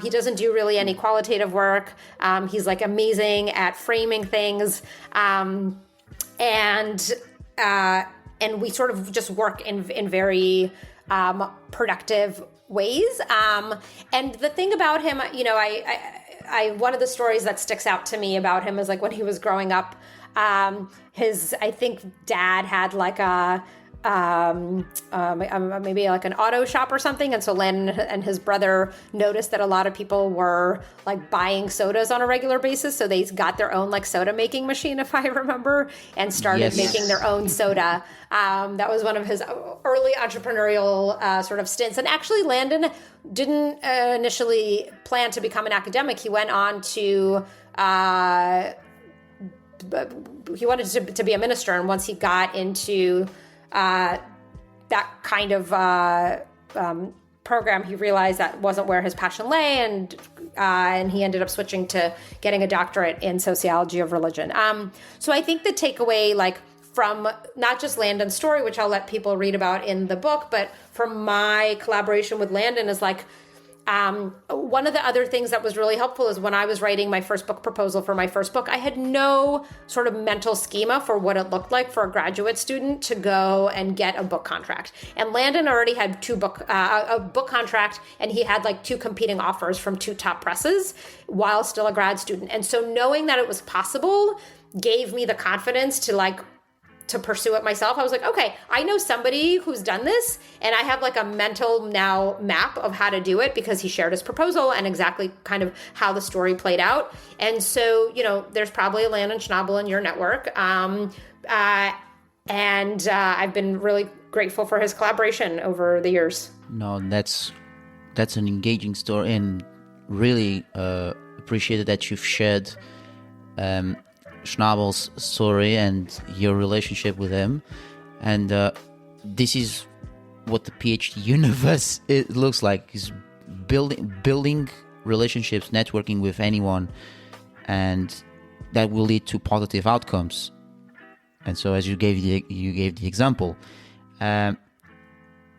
He doesn't do really any qualitative work. He's amazing at framing things. And we sort of just work in very productive ways. And the thing about him, I one of the stories that sticks out to me about him is when he was growing up, his, I think, dad had maybe an auto shop or something, and so Landon and his brother noticed that a lot of people were buying sodas on a regular basis, so they got their own soda making machine, if I remember, and started making their own soda. That was one of his early entrepreneurial sort of stints. And actually Landon didn't initially plan to become an academic. He went on to he wanted to be a minister, and once he got into that kind of program, he realized that wasn't where his passion lay, and he ended up switching to getting a doctorate in sociology of religion. So I think the takeaway, from not just Landon's story, which I'll let people read about in the book, but from my collaboration with Landon is one of the other things that was really helpful is when I was writing my first book proposal for my first book, I had no sort of mental schema for what it looked like for a graduate student to go and get a book contract. And Landon already had a book contract, and he had 2 competing offers from 2 top presses while still a grad student. And so knowing that it was possible gave me the confidence to pursue it myself. I was like, okay, I know somebody who's done this, and I have a mental now map of how to do it, because he shared his proposal and exactly kind of how the story played out. And so, there's probably a Landon Schnabel in your network. And I've been really grateful for his collaboration over the years. No, that's that's an engaging story, and really appreciated that you've shared Schnabel's story and your relationship with him. And this is what the PhD universe it looks like, is building relationships, networking with anyone, and that will lead to positive outcomes. And so, as you gave the example,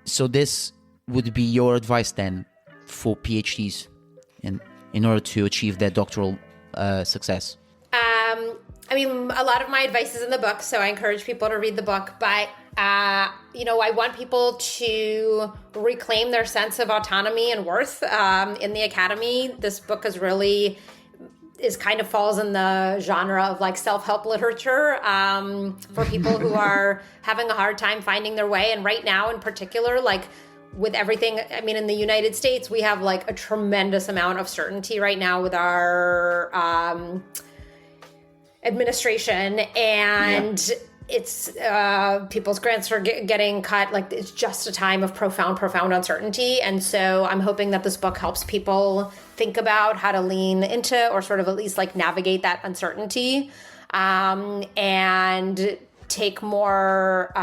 so this would be your advice then for PhDs in order to achieve their doctoral success? I mean, a lot of my advice is in the book, so I encourage people to read the book. But, I want people to reclaim their sense of autonomy and worth in the academy. This book kind of falls in the genre of like self-help literature for people who are having a hard time finding their way. And right now in particular, like with everything, I mean, in the United States, we have like a tremendous amount of certainty right now with our administration, and it's people's grants are getting cut. Like, it's just a time of profound uncertainty. And so I'm hoping that this book helps people think about how to lean into, or sort of at least like navigate that uncertainty, and take more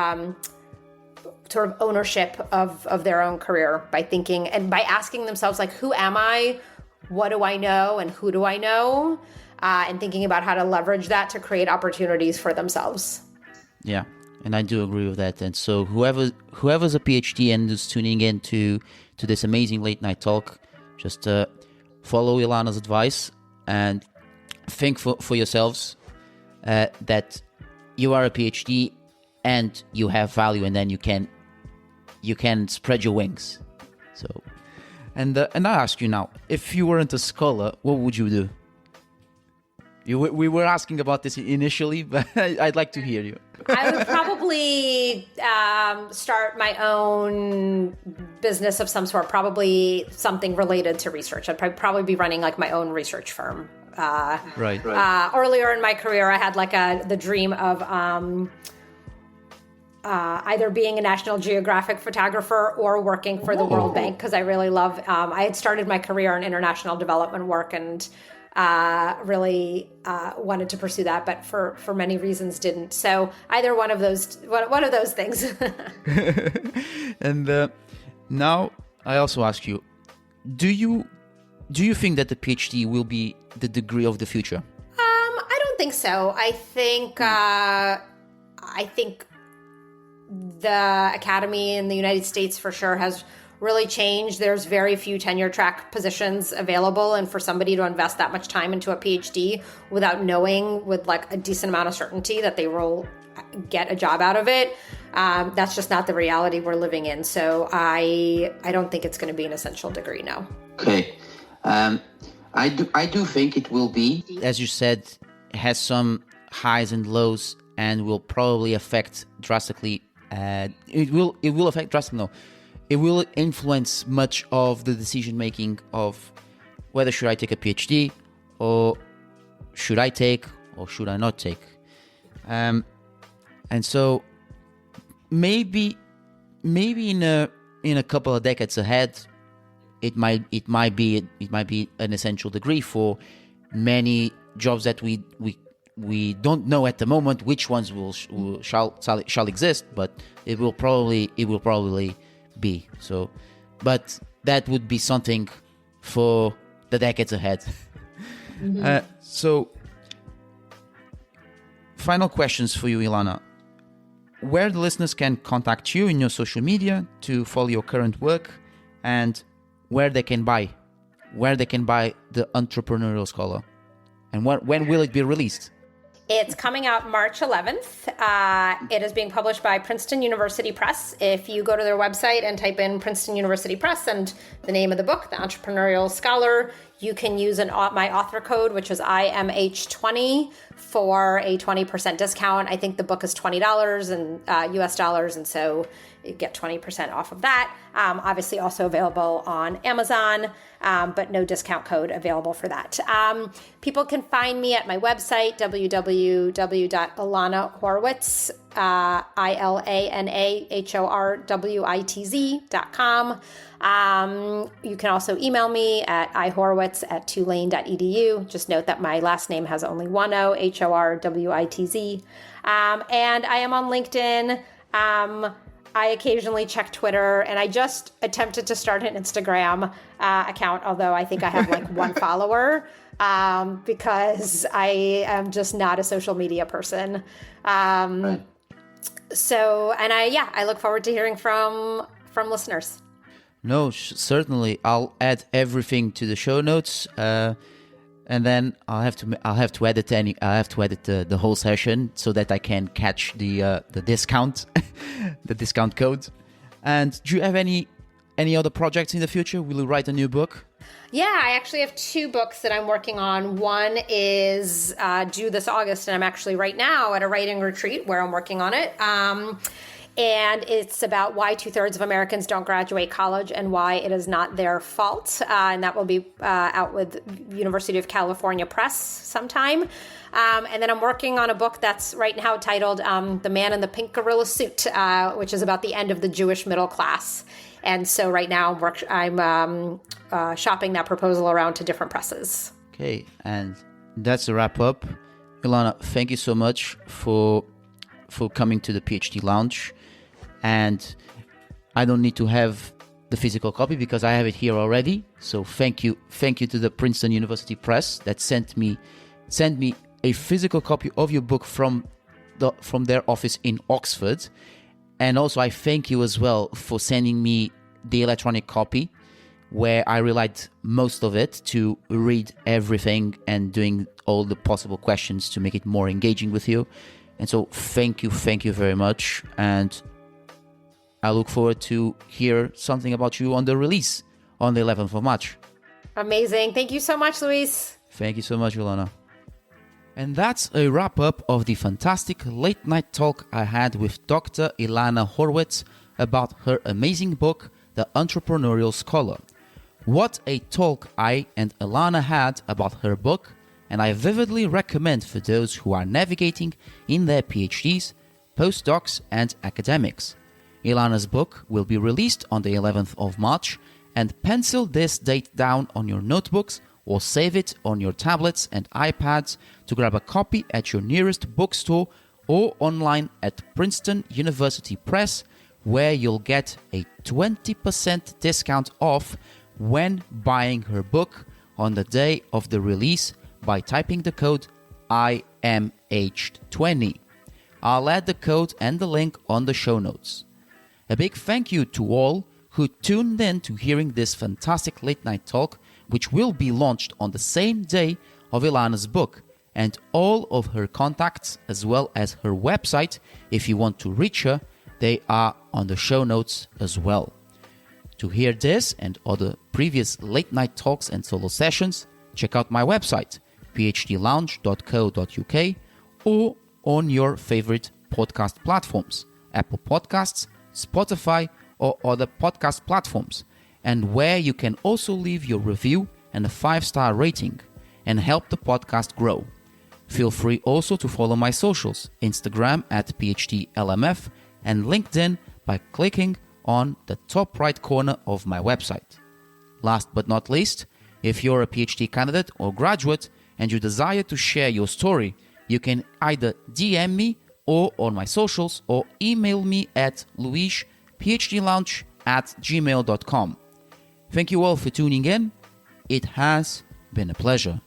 sort of ownership of their own career by thinking and by asking themselves, like, who am I? What do I know? And who do I know? And thinking about how to leverage that to create opportunities for themselves. Yeah, and I do agree with that. And so whoever's a PhD and is tuning in to this amazing late night talk, just follow Ilana's advice and think for yourselves that you are a PhD and you have value, and then you can spread your wings. So, and I ask you now, if you weren't a scholar, what would you do? We were asking about this initially, but I'd like to hear you. I would probably start my own business of some sort, probably something related to research. I'd probably be running like my own research firm. Right. Earlier in my career, I had like the dream of either being a National Geographic photographer or working for the World Bank, because I really love. I had started my career in international development work and really wanted to pursue that, but for many reasons didn't. So either one of those things. And now I also ask you, do you think that the PhD will be the degree of the future? I don't think so. I think the academy in the United States for sure has really changed. There's very few tenure track positions available, and for somebody to invest that much time into a PhD without knowing with like a decent amount of certainty that they will get a job out of it, that's just not the reality we're living in. So I don't think it's going to be an essential degree, no. Okay. I do think it will be, as you said, has some highs and lows, and will probably affect drastically. It will affect drastically. No. It will influence much of the decision making of whether should I take a PhD, or should I take, or should I not take. And so maybe in a couple of decades ahead, it might be an essential degree for many jobs that we don't know at the moment which ones shall exist, but it will probably be so. But that would be something for the decades ahead. Mm-hmm. So final questions for you, Ilana. Where the listeners can contact you in your social media to follow your current work, and where they can buy the Entrepreneurial Scholar, and when will it be released? It's coming out March 11th. It is being published by Princeton University Press. If you go to their website and type in Princeton University Press and the name of the book, The Entrepreneurial Scholar, you can use my author code, which is IMH20, for a 20% discount. I think the book is $20 in US dollars, and so you get 20% off of that. Obviously also available on Amazon, but no discount code available for that. People can find me at my website, www.ilanahorwitz.com. ILANAHORWITZ.com. You can also email me at ihorwitz@tulane.edu. Just note that my last name has only one O, HORWITZ. And I am on LinkedIn. I occasionally check Twitter, and I just attempted to start an Instagram account, although I think I have like one follower, because I am just not a social media person. Right. So, and I look forward to hearing from listeners. No, certainly. I'll add everything to the show notes, and then I'll have to edit the whole session so that I can catch the discount, the discount code. And do you have any other projects in the future? Will you write a new book? Yeah, I actually have 2 books that I'm working on. One is due this August, and I'm actually right now at a writing retreat where I'm working on it. And it's about why 2/3 of Americans don't graduate college and why it is not their fault. And that will be out with University of California Press sometime. And then I'm working on a book that's right now titled The Man in the Pink Gorilla Suit, which is about the end of the Jewish middle class. And so right now I'm shopping that proposal around to different presses. Okay, and that's a wrap up. Ilana, thank you so much for coming to the PhD Lounge. And I don't need to have the physical copy because I have it here already. So thank you to the Princeton University Press that sent me a physical copy of your book from their office in Oxford. And also I thank you as well for sending me the electronic copy, where I relied most of it to read everything and doing all the possible questions to make it more engaging with you. And so thank you very much. And I look forward to hear something about you on the release on the 11th of March. Amazing. Thank you so much, Luis. Thank you so much, Ilana. And that's a wrap-up of the fantastic late-night talk I had with Dr. Ilana Horwitz about her amazing book, The Entrepreneurial Scholar. What a talk I and Ilana had about her book, and I vividly recommend for those who are navigating in their PhDs, postdocs, and academics. Ilana's book will be released on the 11th of March, and pencil this date down on your notebooks or save it on your tablets and iPads to grab a copy at your nearest bookstore or online at Princeton University Press, where you'll get a 20% discount off when buying her book on the day of the release by typing the code IMH20. I'll add the code and the link on the show notes. A big thank you to all who tuned in to hearing this fantastic late-night talk, which will be launched on the same day of Ilana's book, and all of her contacts as well as her website. If you want to reach her, they are on the show notes as well. To hear this and other previous late-night talks and solo sessions, check out my website, phdlounge.co.uk, or on your favorite podcast platforms, Apple Podcasts, Spotify, or other podcast platforms, and where you can also leave your review and a 5-star rating and help the podcast grow. Feel free also to follow my socials, Instagram at PhDLMF and LinkedIn by clicking on the top right corner of my website. Last but not least, if you're a PhD candidate or graduate and you desire to share your story, you can either DM me or on my socials or email me at luisphdlounge@gmail.com. Thank you all for tuning in. It has been a pleasure.